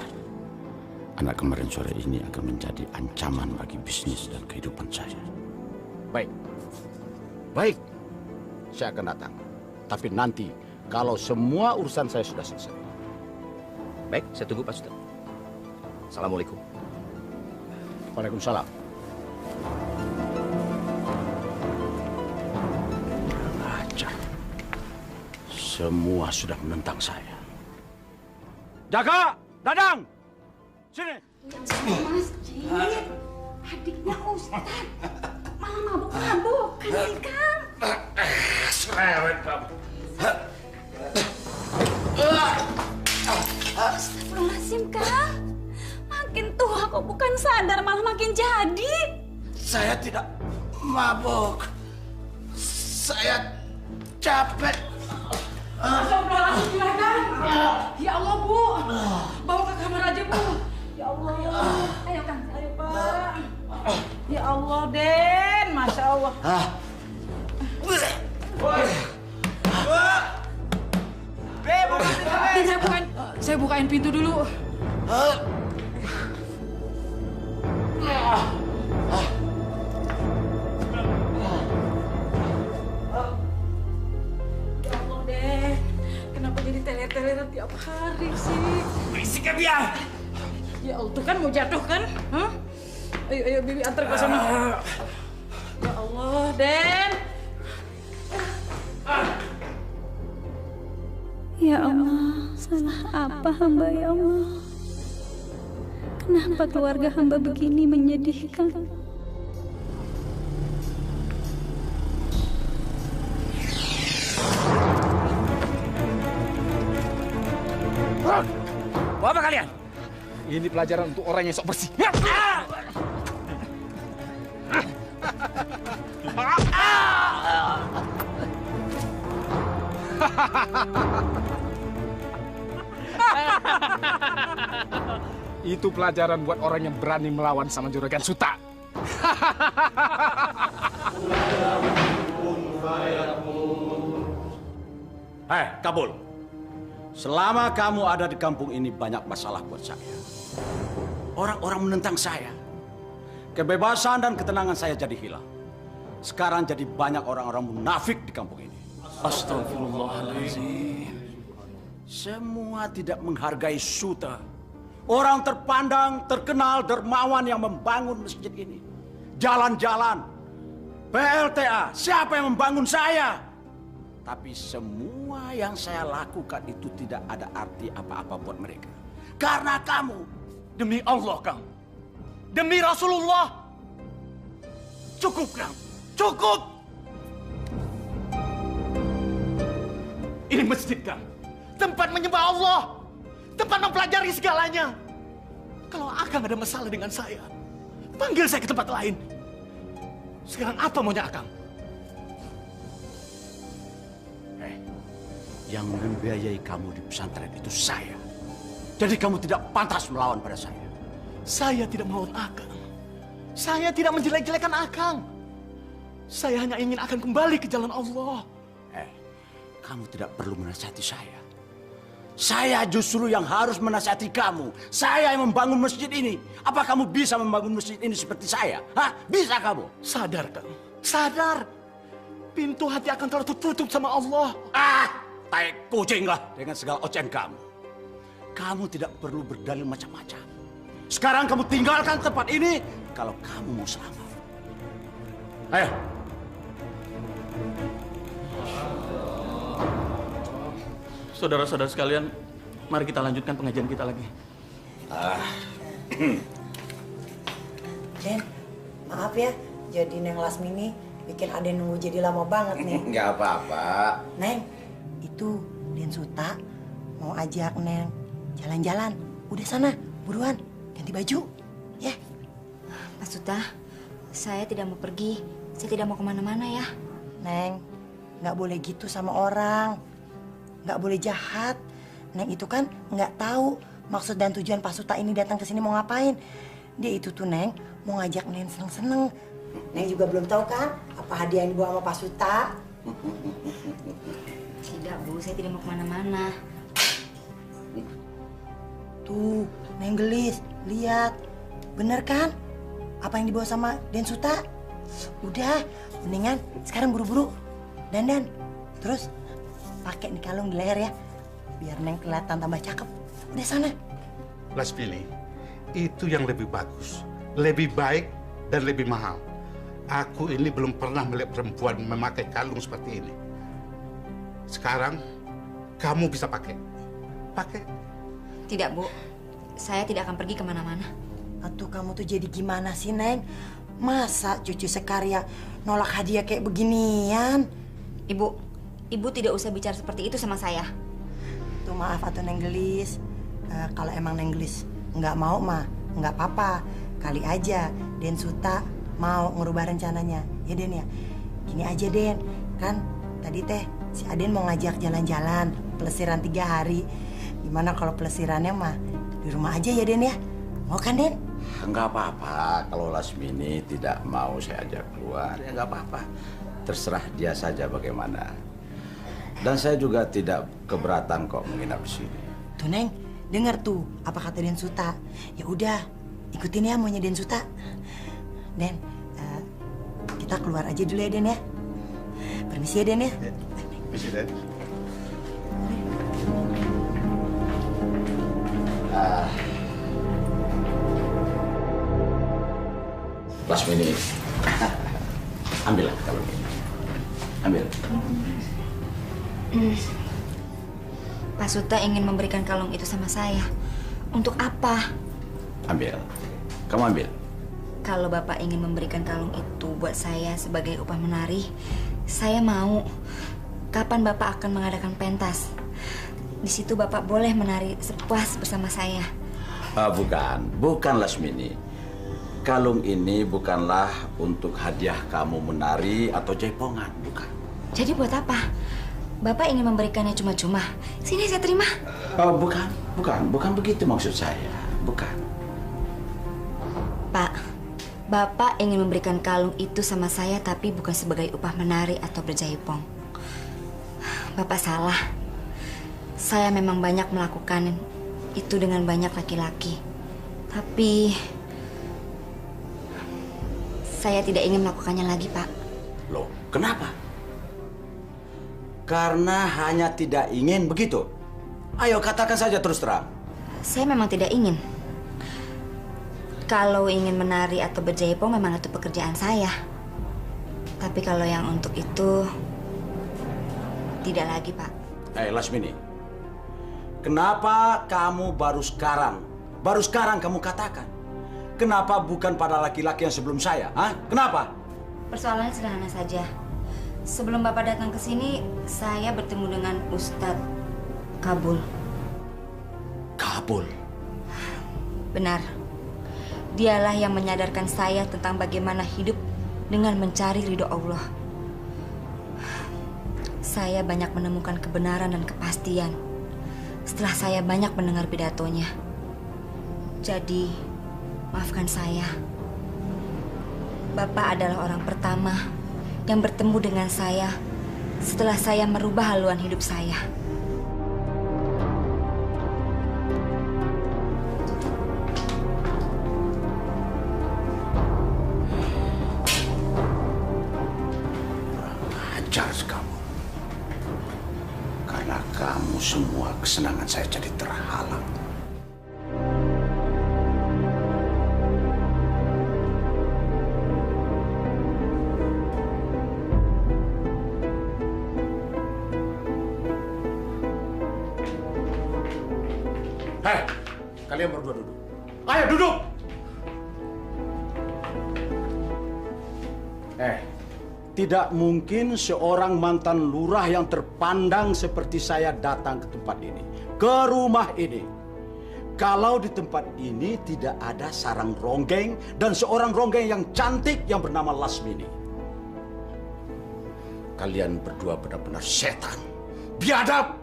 Anak kemarin sore ini akan menjadi ancaman bagi bisnis dan kehidupan saya. Baik. Saya akan datang. Tapi nanti, kalau semua urusan saya sudah selesai. Baik, saya tunggu Pak Suta. Assalamualaikum. Waalaikumsalam. Semua sudah menentang saya. Jaga! Dadang! Sini! Masjid. Adiknya Ustaz. Malah mabuk-mabukan nih, Kang. Serewet kamu. Astagfirullahaladzim, Kang. Makin tua kok bukan sadar, malah makin jadi. Saya tidak mabuk. Saya capek. Astagfirullahaladzim, Juragan. Ya Allah, Bu. Bawa ke kamar aja, Bu. Ya Allah, ya Allah. Ayo, Kang. Ayo, Pak. Ya Allah, Den. Masya Allah. Den, saya bukain pintu dulu. Teler-teleran tiap hari sih. Berisik ya dia. Ya Allah, tuh kan mau jatuh kan? Hah? Ayo, Bibi antar ke sana. Ya Allah, Den. Ya Allah, salah apa hamba ya Allah? Kenapa keluarga hamba begini menyedihkan? Mau apa kalian? Ini pelajaran untuk orang yang sok bersih. Itu pelajaran buat orang yang berani melawan sama Juragan Suta. Kabul. Selama kamu ada di kampung ini banyak masalah buat saya. Orang-orang menentang saya. Kebebasan dan ketenangan saya jadi hilang. Sekarang jadi banyak orang-orang munafik di kampung ini. Astagfirullahaladzim. Semua tidak menghargai Suta. Orang terpandang, terkenal, dermawan yang membangun masjid ini. Jalan-jalan. PLTA, siapa yang membangun saya? Tapi semua yang saya lakukan itu tidak ada arti apa-apa buat mereka. Karena kamu. Demi Allah, Kang. Demi Rasulullah. Cukup, Kang. Cukup. Ini masjid, Kang. Tempat menyembah Allah. Tempat mempelajari segalanya. Kalau Akang ada masalah dengan saya, panggil saya ke tempat lain. Sekarang apa maunya Akang? Yang membiayai kamu di pesantren itu saya. Jadi kamu tidak pantas melawan pada saya. Saya tidak melawan Akang. Saya tidak menjelek-jelekan Akang. Saya hanya ingin Akang kembali ke jalan Allah. Kamu tidak perlu menasihati saya. Saya justru yang harus menasihati kamu. Saya yang membangun masjid ini. Apa kamu bisa membangun masjid ini seperti saya? Hah? Bisa kamu? Sadar, Kang. Sadar. Pintu hati akan telah tertutup sama Allah. Tai kucing lah dengan segala ocehan kamu. Kamu tidak perlu berdalil macam-macam. Sekarang kamu tinggalkan tempat ini kalau kamu mau selamat. Ayo. Saudara-saudara sekalian, mari kita lanjutkan pengajian kita lagi. Den, maaf ya, jadi Neng Lasmini bikin Aden nunggu jadi lama banget nih. Nggak apa-apa. Neng, itu Den Suta mau ajak Neng jalan-jalan. Udah sana, buruan, ganti baju, ya. Pak Suta, saya tidak mau pergi. Saya tidak mau kemana-mana ya. Neng, nggak boleh gitu sama orang. Nggak boleh jahat. Neng itu kan nggak tahu maksud dan tujuan Pak Suta ini datang ke sini mau ngapain. Dia itu tuh Neng mau ngajak Neng seneng-seneng. Neng juga belum tahu kan apa hadiah yang dibawa sama Pak Suta. Tidak Bu, saya tidak mau kemana-mana. Tuh, Neng gelis, lihat. Bener kan? Apa yang dibawa sama Den Suta? Udah, mendingan sekarang buru-buru dandan. Terus pakai nih kalung di leher ya, biar Neng kelihatan tambah cakep. Udah sana. Lasmini, itu yang lebih bagus, lebih baik dan lebih mahal. Aku ini belum pernah melihat perempuan memakai kalung seperti ini. Sekarang kamu bisa pakai. Pakai. Tidak Bu, saya tidak akan pergi kemana-mana. Atuh kamu tuh jadi gimana sih Neng? Masa cucu sekarya nolak hadiah kayak beginian? Ibu tidak usah bicara seperti itu sama saya. Tuh maaf atuh Neng Gelis. Kalau emang Neng Gelis nggak mau mah nggak apa-apa. Kali aja Den Suta mau ngerubah rencananya. Ya Den ya. Gini aja Den, kan tadi teh si Aden mau ngajak jalan-jalan pelesiran 3 hari. Gimana kalau pelesirannya mah di rumah aja ya Den ya? Mau kan Den? Enggak apa-apa. Kalau Lasmini tidak mau saya ajak keluar, ya enggak apa-apa. Terserah dia saja bagaimana. Dan saya juga tidak keberatan kok menginap di sini. Tuh Neng, dengar tuh apa kata Den Suta. Ya udah, ikutin ya maunya Den Suta. Den, kita keluar aja dulu ya Den ya. Permisi ya Den ya. Permisi Den. Lasmini, ambillah kalung ini. Ambil. Pak Suta ingin memberikan kalung itu sama saya. Untuk apa? Ambil. Kamu ambil. Kalau Bapak ingin memberikan kalung itu buat saya sebagai upah menari, saya mau. Kapan Bapak akan mengadakan pentas? Di situ Bapak boleh menari sepuas bersama saya. Bukan Lasmini. Kalung ini bukanlah untuk hadiah kamu menari atau jaipongan, bukan. Jadi buat apa? Bapak ingin memberikannya cuma-cuma. Sini saya terima. Bukan begitu maksud saya. Bukan. Pak, Bapak ingin memberikan kalung itu sama saya tapi bukan sebagai upah menari atau berjaipong. Bapak salah. Saya memang banyak melakukan itu dengan banyak laki-laki. Tapi saya tidak ingin melakukannya lagi, Pak. Loh, kenapa? Karena hanya tidak ingin begitu. Ayo katakan saja terus terang. Saya memang tidak ingin. Kalau ingin menari atau berjaipong memang itu pekerjaan saya. Tapi kalau yang untuk itu tidak lagi, Pak. Lasmini, kenapa kamu baru sekarang kamu katakan? Kenapa bukan pada laki-laki yang sebelum saya? Hah? Kenapa? Persoalannya sederhana saja. Sebelum Bapak datang ke sini, saya bertemu dengan Ustadz Kabul. Kabul? Benar. Dialah yang menyadarkan saya tentang bagaimana hidup dengan mencari ridho Allah. Saya banyak menemukan kebenaran dan kepastian setelah saya banyak mendengar pidatonya. Jadi, maafkan saya. Bapak adalah orang pertama yang bertemu dengan saya setelah saya merubah haluan hidup saya. Ajar kamu. Karena kamu semua kesenangan saya jadi terhalang. Hei, kalian berdua duduk. Ayo duduk! Tidak mungkin seorang mantan lurah yang terpandang seperti saya datang ke tempat ini, ke rumah ini. Kalau di tempat ini tidak ada sarang ronggeng dan seorang ronggeng yang cantik yang bernama Lasmini. Kalian berdua benar-benar setan, biadab.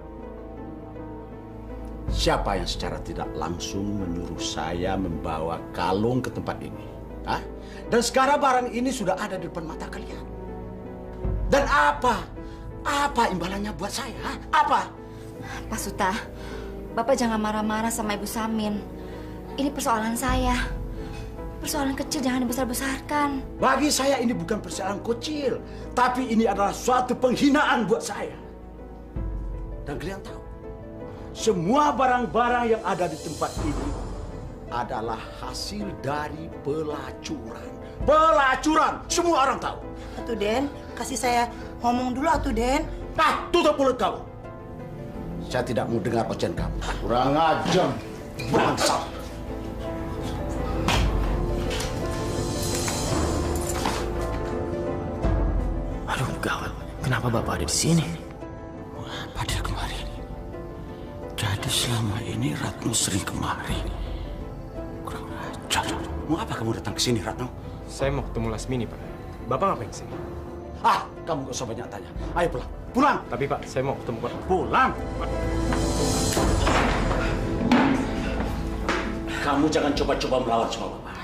Siapa yang secara tidak langsung menyuruh saya membawa kalung ke tempat ini? Hah? Dan sekarang barang ini sudah ada di depan mata kalian. Dan apa? Apa imbalannya buat saya? Hah? Apa? Pak Suta, Bapak jangan marah-marah sama Ibu Samin. Ini persoalan saya. Persoalan kecil jangan dibesar-besarkan. Bagi saya ini bukan persoalan kecil, tapi ini adalah suatu penghinaan buat saya. Dan kalian tahu, semua barang-barang yang ada di tempat ini adalah hasil dari pelacuran. Pelacuran, semua orang tahu. Atuh Den, kasih saya ngomong dulu atuh Den. Tutup mulut kamu. Saya tidak mau dengar ocehan kamu. Kurang ajar, bangsat. Aduh, gawat. Kenapa Bapak ada di sini? Mengapa dia kemari? Jadi selama ini Ratno sering kemari. Kurang ajar. Mau apa kamu datang ke sini, Ratno? Saya mau ketemu Lasmini, Pak. Bapak ngapain kesini? Kamu gak usah banyak tanya. Ayo pulang. Pulang. Tapi Pak, saya mau ketemu Pak. Pulang. Kamu jangan coba-coba melawan sama Bapak.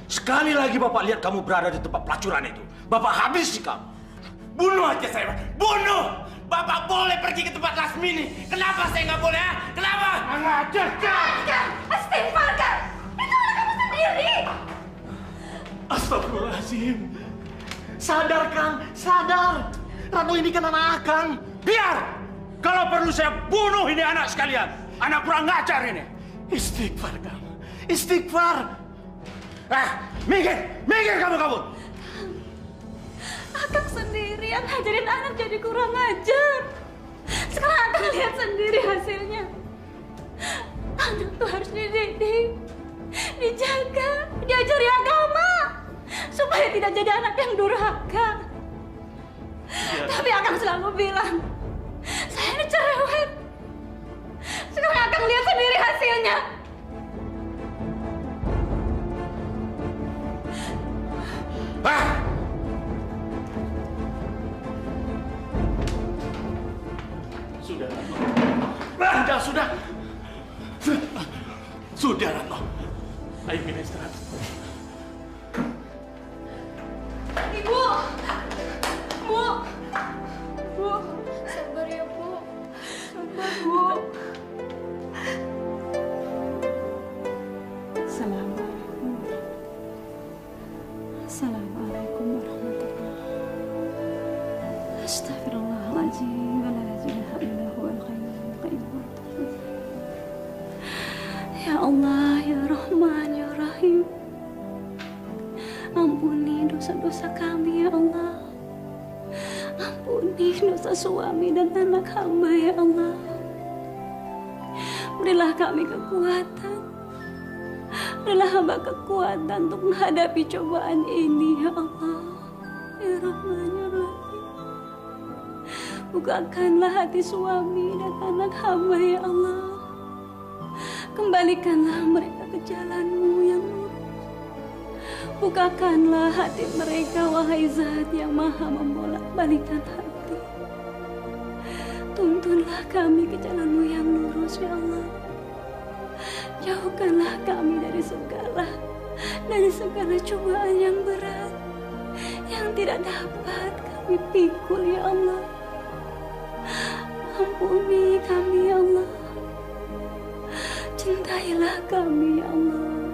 Sekali lagi Bapak lihat kamu berada di tempat pelacuran itu, Bapak habisi kamu. Bunuh aja saya, Pak. Bunuh! Bapak boleh pergi ke tempat Lasmini. Kenapa saya nggak boleh, ha? Kenapa? Ngajar, Kang! Istighfar, Kang! Itu anak kamu sendiri! Astagfirullahaladzim. Sadar, Kang. Sadar. Ratno ini kan anak Akang. Biar! Kalau perlu saya bunuh ini anak sekalian. Anak kurang ngajar ini. Istighfar, Kang. Istighfar. Minggir! Minggir kamu! Akang sendiri yang ngajarin anak jadi kurang ajar. Sekarang Akang lihat sendiri hasilnya. Anak tuh harus dididik, dijaga, diajari agama supaya tidak jadi anak yang durhaka. Tapi Akang selalu bilang, saya ini cerewet. Sekarang Akang lihat sendiri hasilnya. Sudah, Ratno. Ayo kita istirahat. Ibu! Bu! Bu! Sabar ya, Bu. Sabar, Bu. Assalamualaikum. Assalamualaikum warahmatullahi. Astagfirullahaladzim. Wa la ilaha illa huwal hayyul qayyum. Ya Allah, ya Rahman, ya Rahim. Ampuni dosa-dosa kami, ya Allah. Ampuni dosa suami dan anak hamba, ya Allah. Berilah kami kekuatan. Berilah hamba kekuatan untuk menghadapi cobaan ini, ya Allah. Ya Rahman, ya Rahim. Bukakanlah hati suami dan anak hamba, ya Allah. Kembalikanlah mereka ke jalan-Mu yang lurus. Bukakanlah hati mereka, wahai Zat yang maha membolak-balikan hati. Tuntunlah kami ke jalan-Mu yang lurus, ya Allah. Jauhkanlah kami dari segala cobaan yang berat, yang tidak dapat kami pikul, ya Allah. Ampuni kami, ya Allah. Cintailah kami, ya Allah.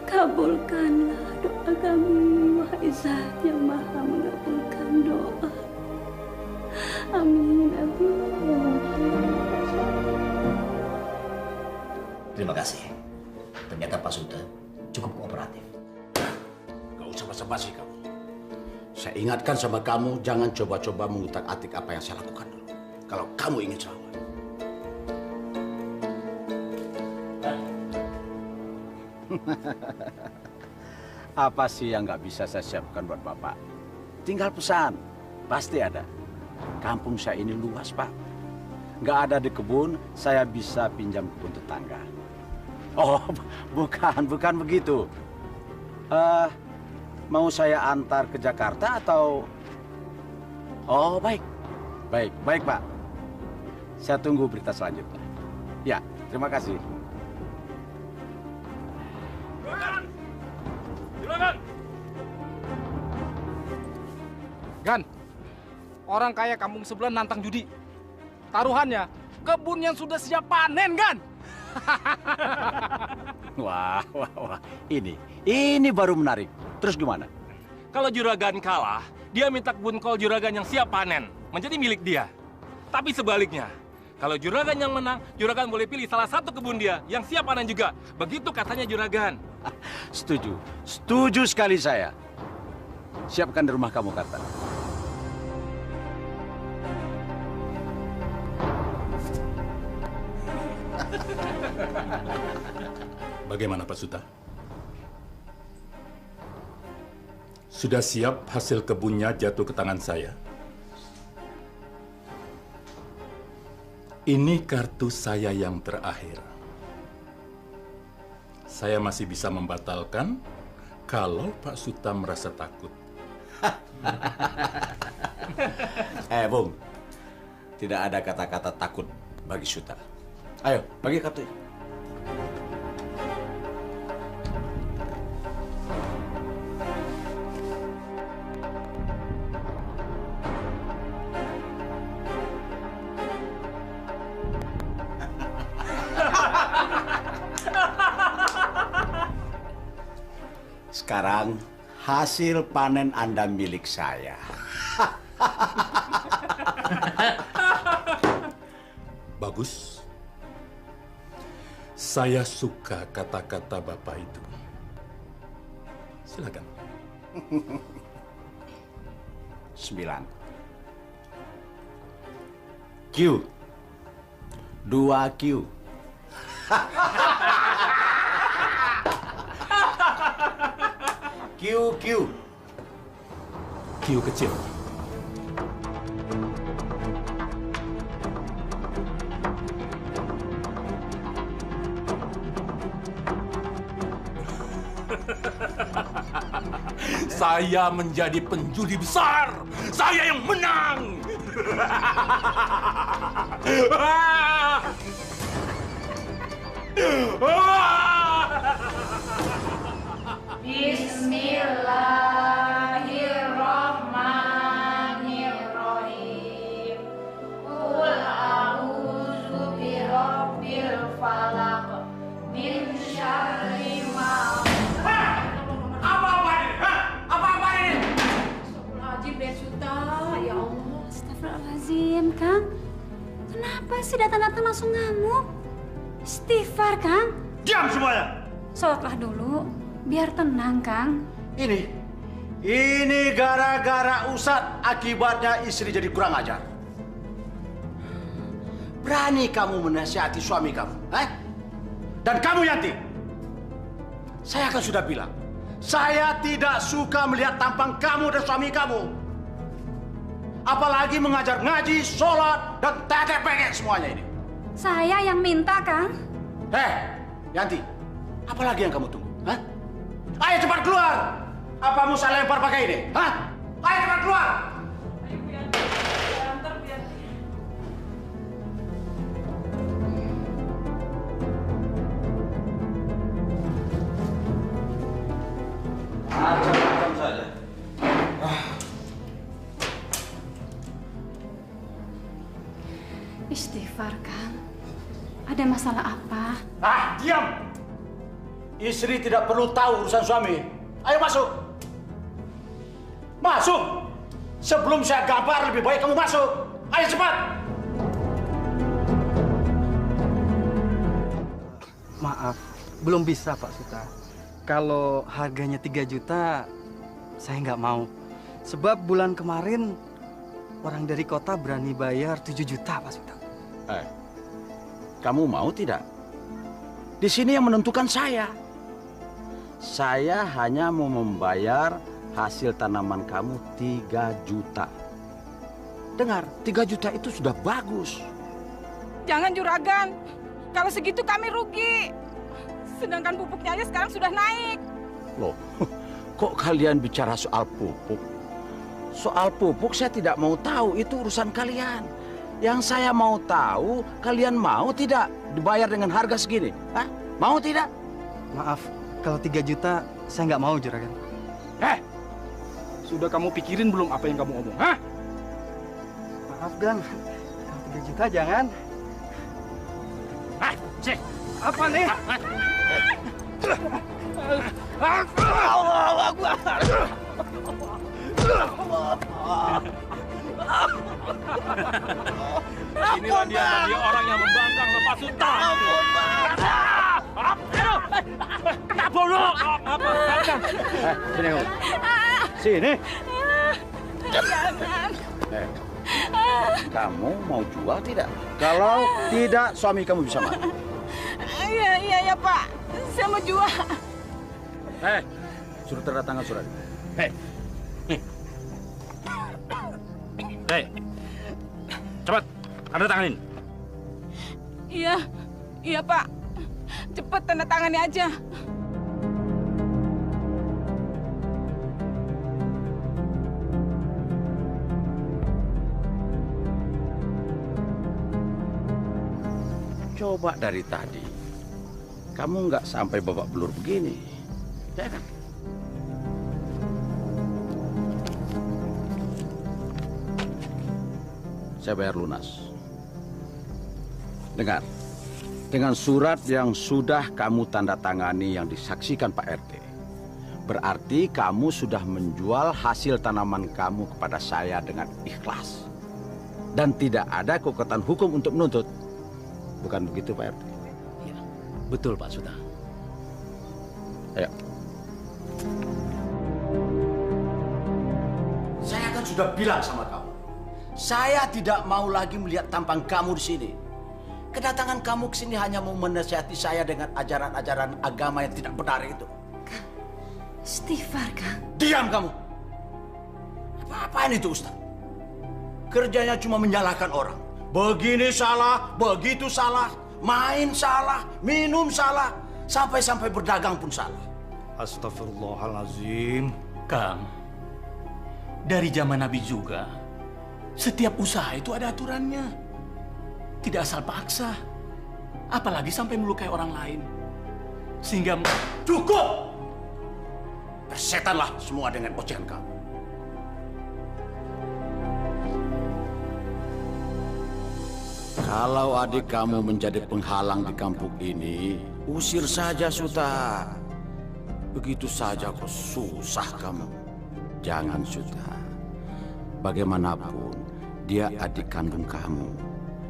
Kabulkanlah doa kami, Wahai Zat yang Maha mengabulkan doa. Amin, amin. Terima kasih. Ternyata Pak Suta cukup kooperatif. Gak usah basa-basi kamu. Saya ingatkan sama kamu, jangan coba-coba mengutak-atik apa yang saya lakukan dulu. Kalau kamu ingin selamat. Apa sih yang nggak bisa saya siapkan buat Bapak? Tinggal pesan, pasti ada. Kampung saya ini luas, Pak. Nggak ada di kebun, saya bisa pinjam kebun tetangga. Oh, bukan begitu. Mau saya antar ke Jakarta atau... Oh, baik, Pak. Saya tunggu berita selanjutnya. Ya, terima kasih. Silakan. Gan, orang kaya kampung sebelah nantang judi. Taruhannya, kebun yang sudah siap panen, Gan. Wah. Ini baru menarik. Terus gimana? Kalau Juragan kalah, dia minta kebun kol Juragan yang siap panen menjadi milik dia. Tapi sebaliknya, kalau Juragan yang menang, Juragan boleh pilih salah satu kebun dia yang siap panen juga. Begitu katanya Juragan. Setuju sekali saya. Siapkan di rumah kamu, kata. Bagaimana Pak Suta? Sudah siap hasil kebunnya jatuh ke tangan saya? Ini kartu saya yang terakhir. Saya masih bisa membatalkan kalau Pak Suta merasa takut. Bung. Tidak ada kata-kata takut bagi Suta. Ayo, bagi kartu. Sekarang hasil panen Anda milik saya. Bagus. Saya suka kata-kata Bapak itu. Silakan. 9. Q. 2Q. Q. Q kecil. Saya menjadi penjudi besar. Saya yang menang. Bismillahirrahmanirrahim. Qul a'udzu birabbil falaq min syarri ma. Apa ini? Astagfirullahaladzim, Den Suta. Ya Allah. Astagfirullahaladzim, Kang. Kenapa sih datang-datang langsung ngamuk? Istighfar, Kang. Diam semuanya. Sholatlah dulu, biar tenang, Kang. Ini gara-gara Ustadz akibatnya istri jadi kurang ajar. Berani kamu menasihati suami kamu, Dan kamu, Yanti, saya kan sudah bilang, saya tidak suka melihat tampang kamu dan suami kamu. Apalagi mengajar ngaji, sholat, dan tegek-pegek semuanya ini. Saya yang minta, Kang. Yanti, apalagi yang kamu tunggu? Ayo cepat keluar! Apa mau saya lempar pakai ini? Ayo cepat keluar! Macam-macam saja. Istighfar, Kang. Ada masalah apa? Diam! Istri tidak perlu tahu urusan suami. Ayo masuk. Masuk! Sebelum saya gabar, lebih baik kamu masuk. Ayo cepat! Maaf, belum bisa Pak Suta. Kalau harganya 3 juta, saya nggak mau. Sebab bulan kemarin orang dari kota berani bayar 7 juta Pak Suta. Kamu mau tidak? Di sini yang menentukan saya. Saya hanya mau membayar hasil tanaman kamu 3 juta. Dengar, 3 juta itu sudah bagus. Jangan juragan. Kalau segitu kami rugi. Sedangkan pupuknya aja sekarang sudah naik. Loh, kok kalian bicara soal pupuk? Soal pupuk saya tidak mau tahu, itu urusan kalian. Yang saya mau tahu, kalian mau tidak dibayar dengan harga segini? Hah? Mau tidak? Maaf, kalau 3 juta saya nggak mau juragan. Sudah kamu pikirin belum apa yang kamu omong? Hah? Maaf Gang, kalau 3 juta jangan. Cek. Apa nih? Allah Akbar. Inilah dia orang yang membangkang Pak Suta. Kenapa lu? Sini kamu. Sini. Jangan. Kamu mau jual tidak? Kalau tidak, suami kamu bisa mati. Iya Pak. Saya mau jual. Suruh tanda tangan surat. Cepat, tanda tanganin. Iya Pak. Cepat tanda tangannya aja. Coba dari tadi, kamu nggak sampai babak belur begini, ya kan? Saya bayar lunas. Dengar, dengan surat yang sudah kamu tanda tangani yang disaksikan Pak RT, berarti kamu sudah menjual hasil tanaman kamu kepada saya dengan ikhlas. Dan tidak ada kekuatan hukum untuk menuntut. Bukan begitu Pak RT? Iya, betul Pak Suta. Ayo. Saya kan sudah bilang sama kamu. Saya tidak mau lagi melihat tampang kamu di sini. Kedatangan kamu ke sini hanya mau menasihati saya dengan ajaran-ajaran agama yang tidak benar itu. Istighfar, Kang. Diam kamu. Apa-apaan itu Ustaz? Kerjanya cuma menyalahkan orang. Begini salah, begitu salah, main salah, minum salah, sampai-sampai berdagang pun salah. Astagfirullahalazim. Kang, dari zaman Nabi juga, setiap usaha itu ada aturannya. Tidak asal paksa. Apalagi sampai melukai orang lain. Sehingga... Cukup! Persetanlah semua dengan ocehan kamu. Kalau adik kamu menjadi penghalang di kampung ini, usir saja Suta. Begitu saja kok susah kamu. Jangan Suta. Bagaimanapun, dia adik kandung kamu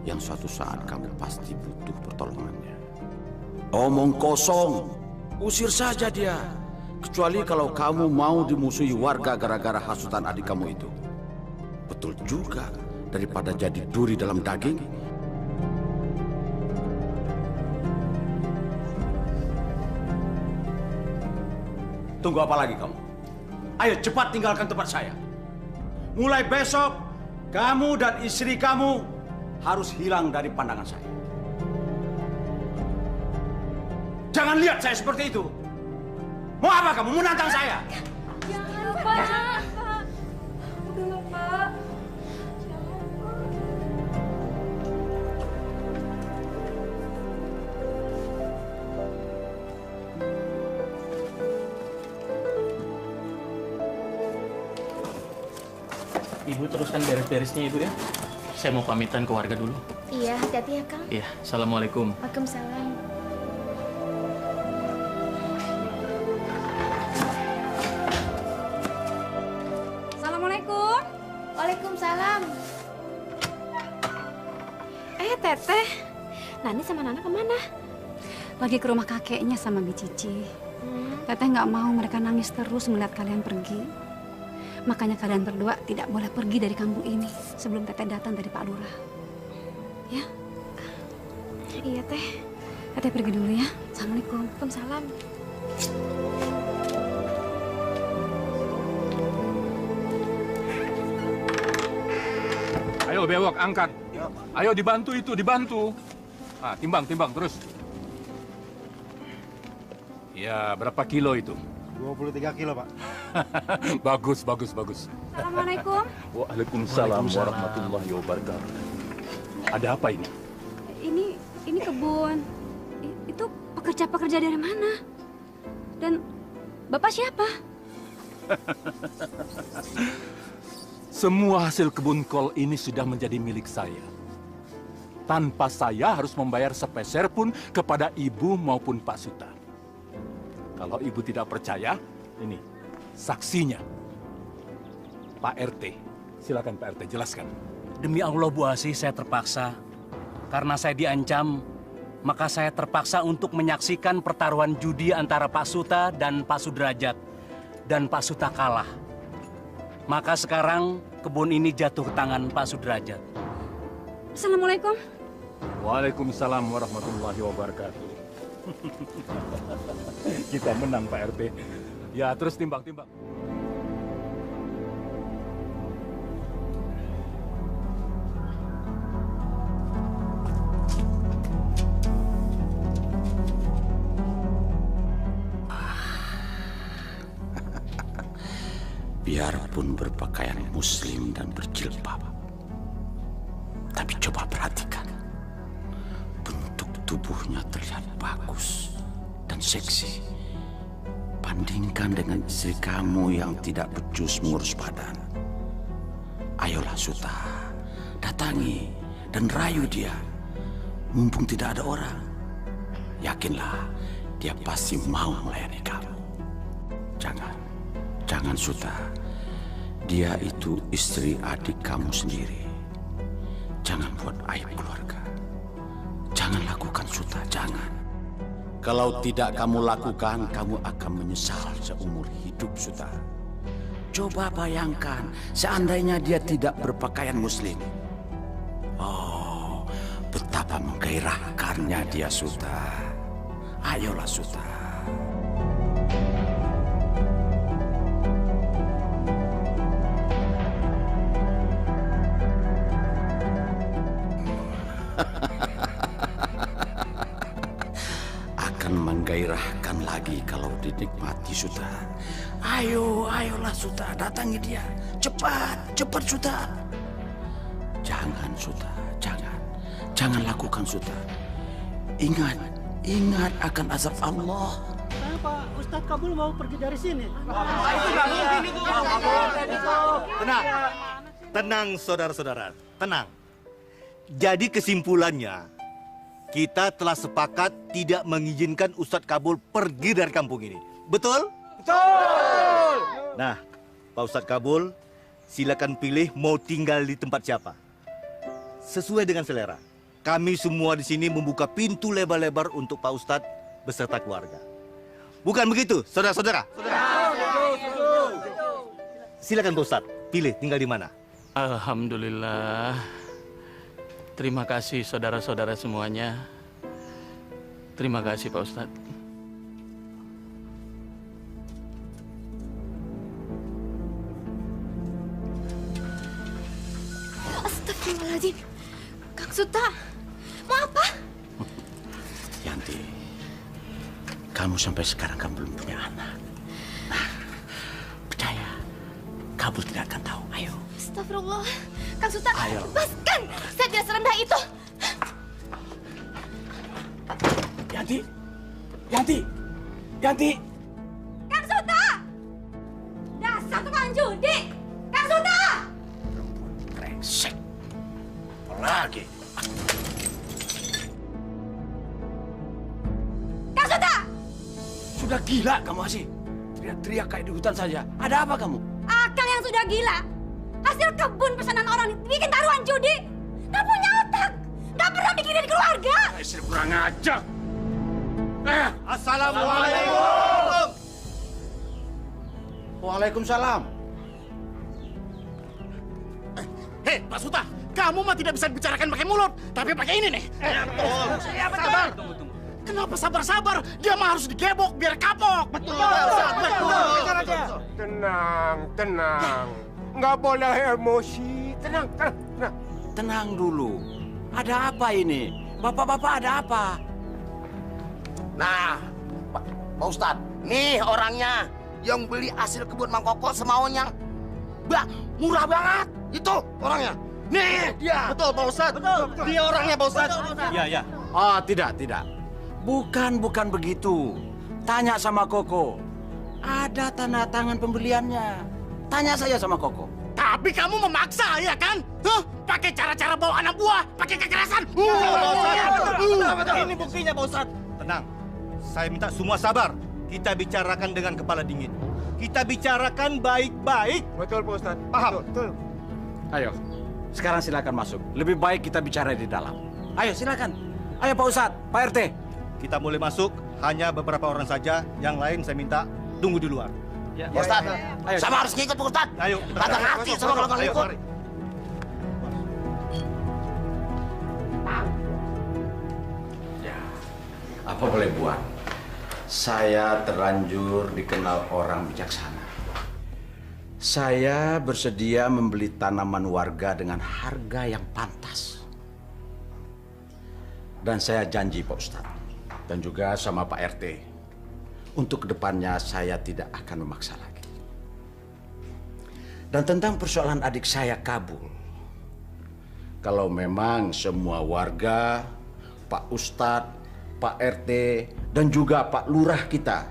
yang suatu saat kamu pasti butuh pertolongannya. Omong kosong, usir saja dia. Kecuali kalau kamu mau dimusuhi warga gara-gara hasutan adik kamu itu. Betul juga, daripada jadi duri dalam daging. Tunggu apa lagi kamu? Ayo cepat tinggalkan tempat saya. Mulai besok, kamu dan istri kamu harus hilang dari pandangan saya. Jangan lihat saya seperti itu. Mau apa kamu? Menantang saya? Jangan, Pak. Udah, Pak. Ibu teruskan beres-beresnya Ibu ya. Saya mau pamitan ke warga dulu. Iya, hati-hati ya, Kang. Iya, Assalamualaikum. Waalaikumsalam. Assalamualaikum. Waalaikumsalam. Teteh. Nani sama Nana kemana? Lagi ke rumah kakeknya sama Bi Cici. Teteh nggak mau mereka nangis terus melihat kalian pergi. Makanya kalian berdua tidak boleh pergi dari kampung ini sebelum Teteh datang dari Pak Lurah. Ya? Iya, Teh. Teteh pergi dulu ya. Assalamualaikum. Waalaikumsalam. Ayo bewok, angkat. Ayo dibantu itu, dibantu. Ah, timbang terus. Ya, berapa kilo itu? 23 kilo, Pak. Bagus. Assalamualaikum. Waalaikumsalam warahmatullahi wabarakatuh. Ada apa ini? Ini kebun. Itu pekerja-pekerja dari mana? Dan Bapak siapa? Semua hasil kebun kol ini sudah menjadi milik saya. Tanpa saya harus membayar sepeser pun kepada ibu maupun Pak Suta. Kalau ibu tidak percaya, ini saksinya. Pak RT. Silakan Pak RT, jelaskan. Demi Allah Bu Asih, saya terpaksa. Karena saya diancam, maka saya terpaksa untuk menyaksikan pertaruhan judi antara Pak Suta dan Pak Sudrajat. Dan Pak Suta kalah. Maka sekarang kebun ini jatuh ke tangan Pak Sudrajat. Assalamualaikum. Waalaikumsalam warahmatullahi wabarakatuh. Kita menang Pak RT. Ya, terus timbang. Biarpun berpakaian muslim dan berjilbab, tapi coba perhatikan. Bentuk tubuhnya terlihat bagus dan seksi. Bandingkan dengan istri kamu yang tidak becus mengurus badan. Ayolah Suta, datangi dan rayu dia. Mumpung tidak ada orang, yakinlah dia pasti mau melayani kamu. Jangan Suta, dia itu istri adik kamu sendiri. Jangan buat aib keluarga. Jangan lakukan Suta, jangan. Kalau tidak kamu lakukan, kamu akan menyesal seumur hidup Suta. Coba bayangkan, seandainya dia tidak berpakaian muslim. Oh, betapa menggairahkannya dia Suta. Ayolah Suta. Akan menggairahkan lagi kalau dinikmati Suta. Ayolah Suta, datangi dia. Cepat Suta. Jangan Suta, jangan lakukan Suta. Ingat akan azab Allah. Pak Ustadz Kabul mau pergi dari sini. Tenang saudara-saudara, tenang. Jadi kesimpulannya, kita telah sepakat tidak mengizinkan Ustadz Kabul pergi dari kampung ini. Betul? Betul! Nah, Pak Ustadz Kabul, silakan pilih mau tinggal di tempat siapa. Sesuai dengan selera. Kami semua di sini membuka pintu lebar-lebar untuk Pak Ustadz beserta keluarga. Bukan begitu, saudara-saudara? Silakan Pak Ustadz, pilih tinggal di mana. Alhamdulillah. Terima kasih saudara-saudara semuanya. Terima kasih Pak Ustadz. Astagfirullahaladzim. Kang Suta, mau apa? Yanti, kamu sampai sekarang kan belum punya anak. Nah, percaya, kamu tidak akan tahu. Ayo. Astagfirullah. Kang Suta, Ayo. lepaskan. Saya tidak serendah itu. Yanti. Kang Suta! Dasar tukang judi! Kang Suta! gila kamu, Asih? Teriak-teriak kayak di hutan saja. Ada apa kamu? Akang yang sudah gila. Hasil kebun pesanan orang bikin taruhan judi. Nggak punya otak. Nggak pernah mikirin keluarga. Istri kurang ajar. Assalamualaikum. Waalaikumsalam. Hei, Pak Suta, kamu mah tidak bisa dibicarakan pakai mulut, tapi pakai ini nih. Sabar. Kenapa sabar-sabar? Dia mah harus digebok biar kapok. Betul. Tenang. Nggak boleh emosi. Tenang. Tenang dulu. Ada apa ini? Bapak-bapak ada apa? Nah, Pak Ustadz, nih orangnya yang beli hasil kebun Mang Koko semaunya. Murah banget. Itu orangnya. Nih, dia. Betul, Pak Ustadz. Dia orangnya, Pak Ustadz. Iya. Oh, tidak. Bukan begitu. Tanya sama Koko. Ada tanda tangan pembeliannya. Tanya saja sama Koko. Tapi kamu memaksa, ya kan? Pakai cara-cara bawa anak buah, pakai kekerasan. Ini buktinya, Pak Ustadz. Tenang. Saya minta semua sabar. Kita bicarakan dengan kepala dingin. Kita bicarakan baik-baik. Betul, Pak Ustadz. Paham? Betul. Ayo, sekarang silakan masuk. Lebih baik kita bicara di dalam. Ayo, silakan. Ayo, Pak Ustadz, Pak RT. Kita boleh masuk, hanya beberapa orang saja. Yang lain saya minta tunggu di luar. Ya, Ustadz, sama harus ngikut, Pak Ustadz. Ayo. Kata ngerti sama kalau nggak ngikut. Mari. Apa boleh buat? Saya terlanjur dikenal orang bijaksana. Saya bersedia membeli tanaman warga dengan harga yang pantas. Dan saya janji, Pak Ustadz, dan juga sama Pak RT, untuk kedepannya saya tidak akan memaksa lagi. Dan tentang persoalan adik saya Kabul, kalau memang semua warga, Pak Ustadz, Pak RT, dan juga Pak Lurah kita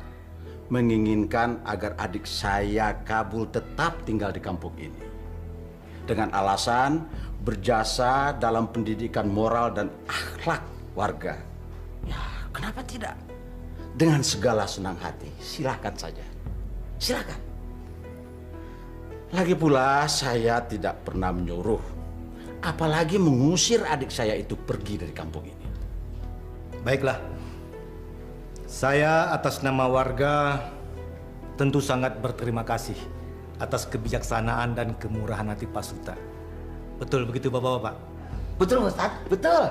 menginginkan agar adik saya Kabul tetap tinggal di kampung ini. Dengan alasan berjasa dalam pendidikan moral dan akhlak warga. Ya, kenapa tidak? Dengan segala senang hati, silakan saja. Silakan. Lagi pula saya tidak pernah menyuruh, apalagi mengusir adik saya itu pergi dari kampung ini. Baiklah. Saya atas nama warga tentu sangat berterima kasih atas kebijaksanaan dan kemurahan hati Pak Suta. Betul begitu Bapak-bapak? Betul, Ustadz. Betul.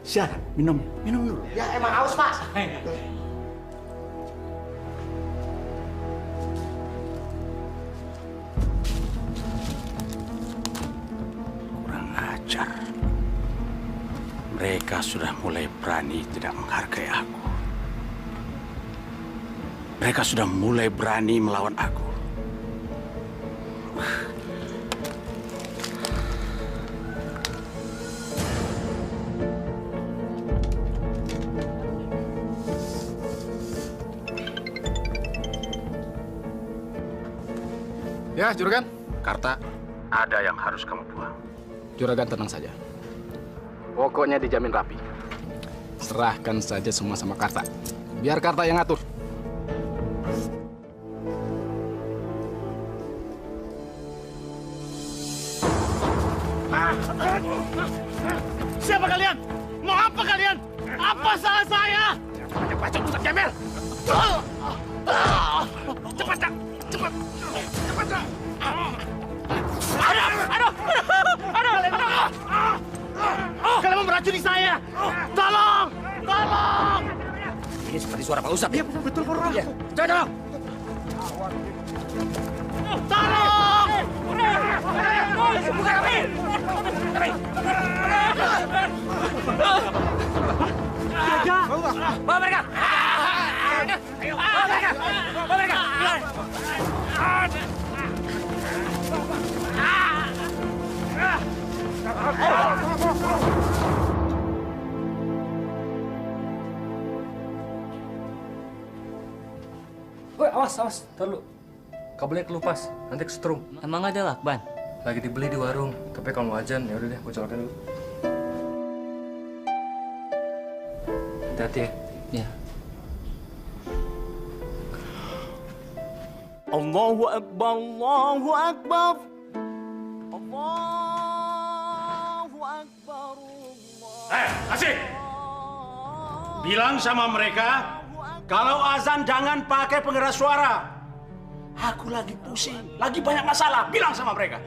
Silakan minum dulu. Ya, emang haus, Pak. Kurang ajar. Mereka sudah mulai berani tidak menghargai aku. Mereka sudah mulai berani melawan aku. Ya, Juragan. Karta, ada yang harus kamu buang. Juragan tenang saja. Pokoknya dijamin rapi. Serahkan saja semua sama Karta. Biar Karta yang ngatur. Siapa kalian? Mau apa kalian? Apa salah saya? Jangan bacot Ustaz Jamil. Cepat, Kak. Cepat. Kak. Aduh. Kalian mau meracuni saya. Tolong. Ini seperti suara Pak Ustadz. Iya, betul, Pak. Iya. Tolong. Tolong. Buka kami. Bawa mereka. Ayo, bawa mereka. Woi, awas, dulu. Kabelnya kelupas, nanti kesetrum. Emang ada lakban? Lagi dibeli di warung, tapi kalau mau ajan, ya udah deh, gue colokin dulu. Hati-hati ya. Iya. Allahu Akbar, Allahu Akbar. Allahu Akbar. Asik! Bilang sama mereka, kalau azan jangan pakai pengeras suara. Aku lagi pusing, lagi banyak masalah. Bilang sama mereka.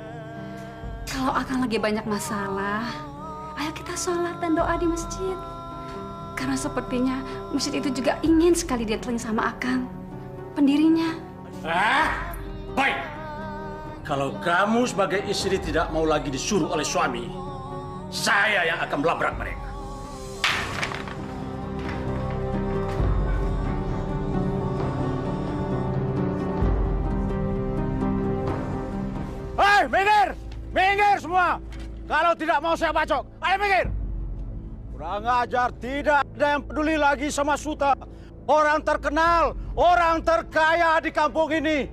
Kalau Akang lagi banyak masalah, ayo kita sholat dan doa di masjid. Karena sepertinya masjid itu juga ingin sekali didatangi sama Akang, pendirinya. Baik. Kalau kamu sebagai istri tidak mau lagi disuruh oleh suami, saya yang akan melabrak mereka. Hei, minggir! Minggir semua! Kalau tidak mau saya bacok, ayo minggir! Kurang ajar, tidak ada yang peduli lagi sama Suta. Orang terkenal, orang terkaya di kampung ini.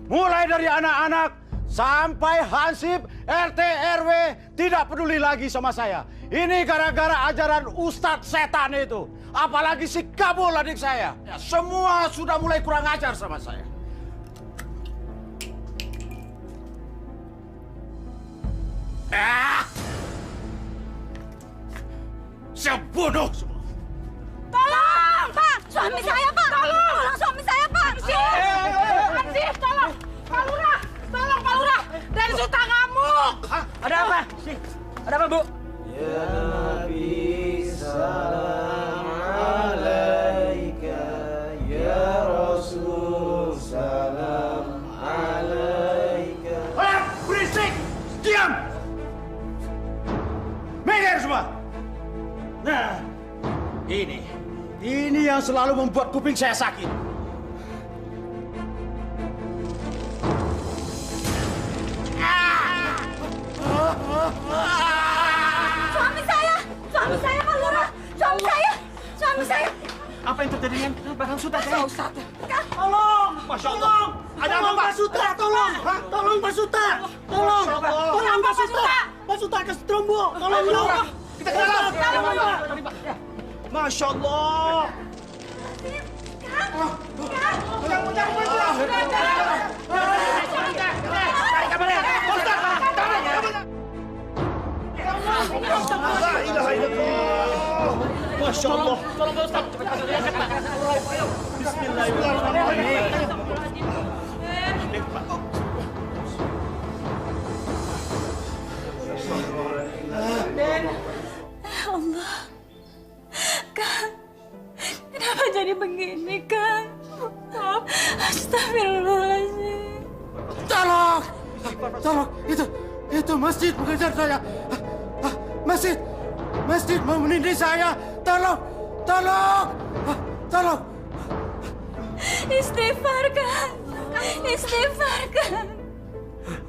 Mulai dari anak-anak sampai hansip, RT, RW tidak peduli lagi sama saya. Ini gara-gara ajaran Ustadz setan itu. Apalagi si Kabul adik saya. Ya, semua sudah mulai kurang ajar sama saya. Saya bunuh semua. Tolong, Pak! Suami saya, Pak! Tolong suami saya, Pak! Hansip, tolong! Pak Lurah! Tolong, Pak Lurah! Dan Suta ngamuk! Ada apa? Ada apa, Bu? Ya Nabi, salam alaika. Ya Rasul, salam alaika. Berisik! Diam! Minggir semua! Nah, ini yang selalu membuat kuping saya sakit. Suami saya, Pak Lurah! Suami saya! Apa yang terjadi dengan Bang Suta? Ustaz. Tolong! Masya Allah! Ada apa, Pak? Suta, tolong! Tolong Pak Suta! Tolong! Tolong Pak Suta! Pak Suta kesetrombo! Tolong dong! Kita ke dalam! Masya Allah! Masya Allah! Tolong Pak Ustaz! Bismillahirrahmanirrahim! Allah, Kang, kenapa jadi begini, Kang? Astagfirullahaladzim. Tolong! Tolong! Itu masjid mengejar saya. Masjid mau menindih saya. Tolong! Tolong! Istighfar, Kang. Istighfar, Kang.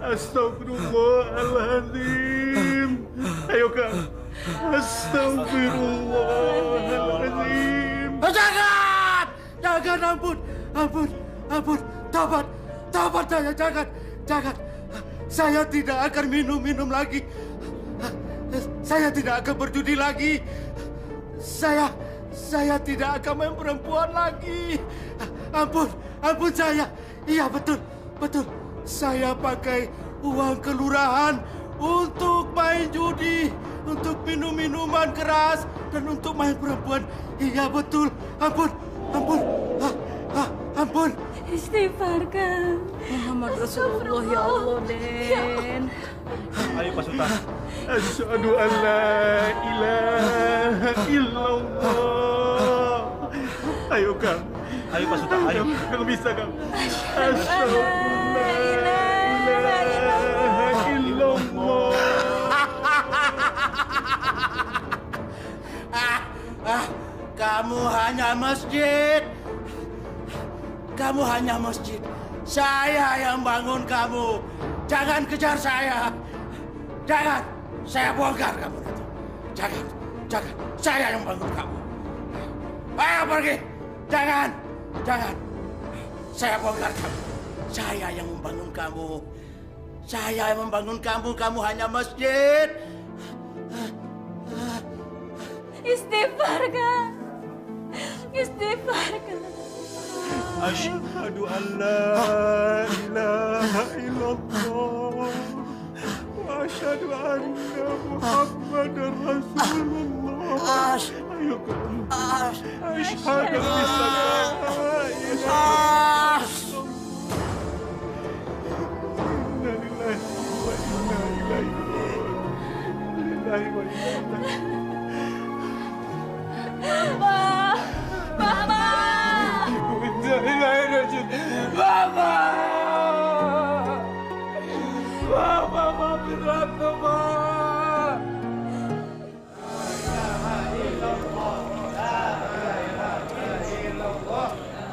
Astagfirullahaladzim. Ayo, Kang. Astagfirullahaladzim. Jangan, ampun. Tobat saya, jangan. Saya tidak akan minum lagi. Saya tidak akan berjudi lagi. Saya tidak akan main perempuan lagi. Ampun saya. Iya, betul. Saya pakai uang kelurahan untuk main judi, untuk minum minuman keras, dan untuk main perempuan. Iya, betul. Ampun. Istighfar, Kang. Muhammad Rasulullah, ya Allah, Den. Ayo, Pak Suta. Asyhadu an la ilaha illallah. Ayo, Kang. Ayo, Pak Suta. Ayo. Kang bisa, Kang. Asyhadu an la ilaha illallah. Kamu hanya masjid. Saya yang bangun kamu. Jangan kejar saya. Jangan. Saya bongkar kamu itu. Jangan. Saya yang bangun kamu. Ayo pergi. Jangan. Saya bongkar kamu. Saya yang membangun kamu. Kamu hanya masjid. Istighfar, Kang. Asyhadu an la ilaha illallah wa asyhadu anna Muhammadar Rasulullah. Ayo ketemu. Asyhadu an la ilaha illallah. Inna lillahi wa inna ilaihi raji'un. Bapak! Bapak! Bapak! Bapak, maafin Ratno, Pak!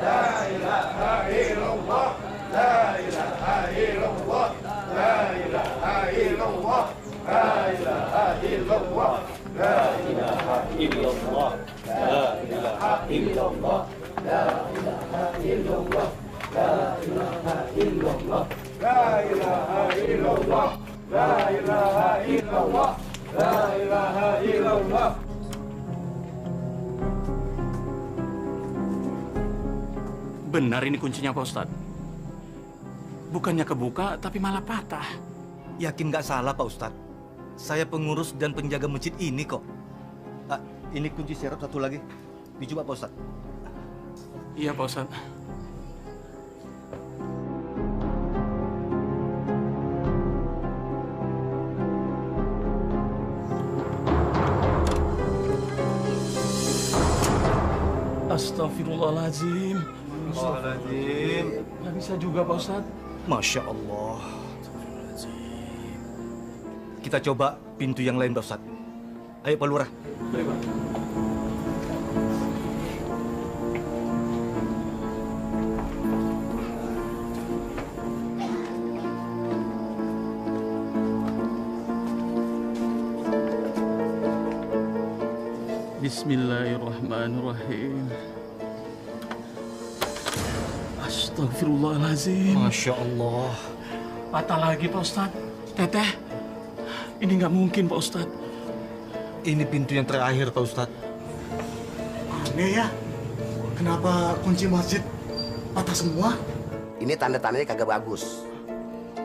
La ilaha illallah, la ilaha illallah, la ilaha illallah, la ilaha illallah, la ilaha illallah, la ilaha illallah, la ilaha illallah, la ilaha illallah, la ilaha illallah, la ilaha illallah, la ilaha illallah. Benar ini kuncinya, Pak Ustadz. Bukannya kebuka, tapi malah patah. Yakin nggak salah, Pak Ustadz? Saya pengurus dan penjaga masjid ini kok. Ini kunci serep satu lagi. Dicoba, Pak Ustadz. Iya, Pak Ustadz. Astagfirullahaladzim. Astagfirullahaladzim. Nggak bisa juga, Pak Ustadz. Masya Allah. Kita coba pintu yang lain, Pak Ustadz. Ayo, Pak Lurah. Baik, Pak. Bismillahirrahmanirrahim. Astagfirullahaladzim. Masya Allah. Patah lagi, Pak Ustadz. Teteh, ini nggak mungkin, Pak Ustadz. Ini pintu yang terakhir, Pak Ustadz. Aneh ya, kenapa kunci masjid patah semua? Ini tanda-tandanya kagak bagus.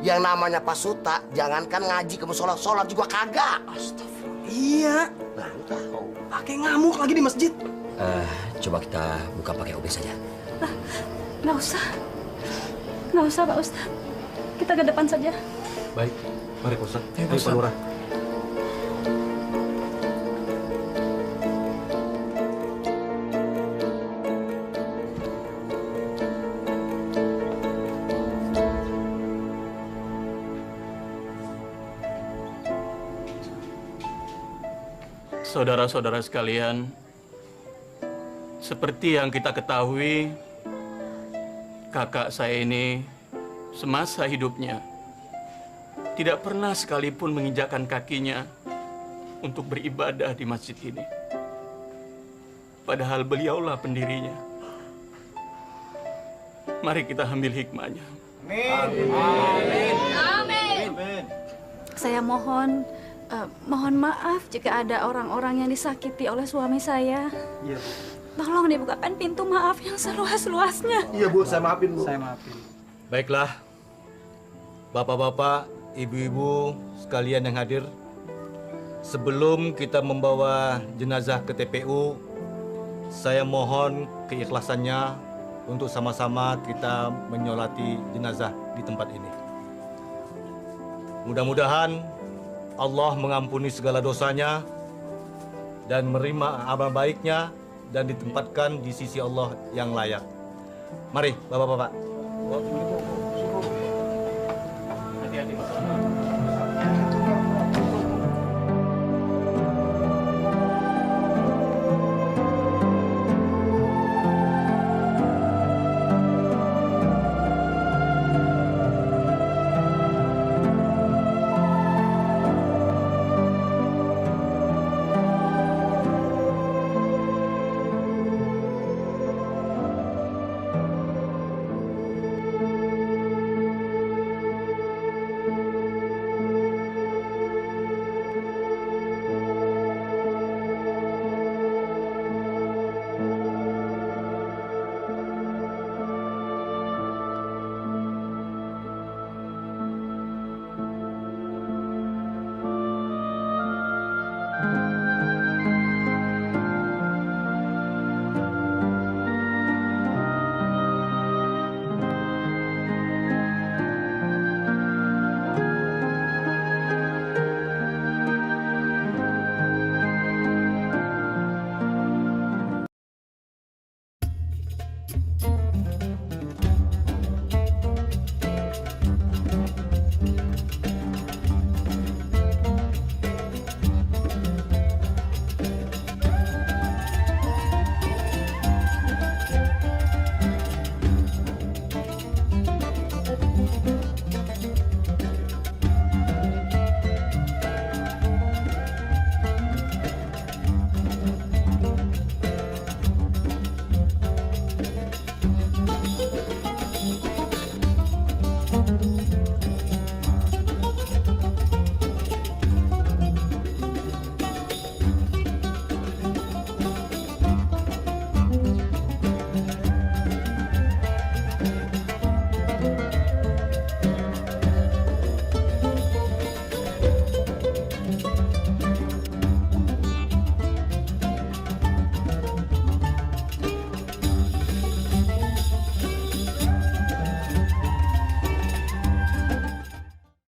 Yang namanya Pak Suta, jangankan ngaji ke musola, sholat juga kagak. Astagfirullah. Iya. Nah, lu tahu. Pakai ngamuk lagi di masjid. Coba kita buka pakai OB saja. Nggak usah. Nggak usah, Pak Ustadz. Kita ke depan saja. Baik, mari Pak Ustadz. Ayo, Pak Ustadz. Lurah. Saudara-saudara sekalian, seperti yang kita ketahui, kakak saya ini semasa hidupnya tidak pernah sekalipun menginjakkan kakinya untuk beribadah di masjid ini. Padahal beliaulah pendirinya. Mari kita ambil hikmahnya. Amin. Saya mohon maaf jika ada orang-orang yang disakiti oleh suami saya. Iya. Tolong dibukakan pintu maaf yang seluas-luasnya. Iya, Bu, saya maafin, Bu. Saya maafin. Baiklah, Bapak-bapak, Ibu-ibu sekalian yang hadir, sebelum kita membawa jenazah ke TPU, saya mohon keikhlasannya untuk sama-sama kita menyolati jenazah di tempat ini. Mudah-mudahan Allah mengampuni segala dosanya dan menerima amal baiknya dan ditempatkan di sisi Allah yang layak. Mari, Bapak-bapak. Hati-hati, Pak.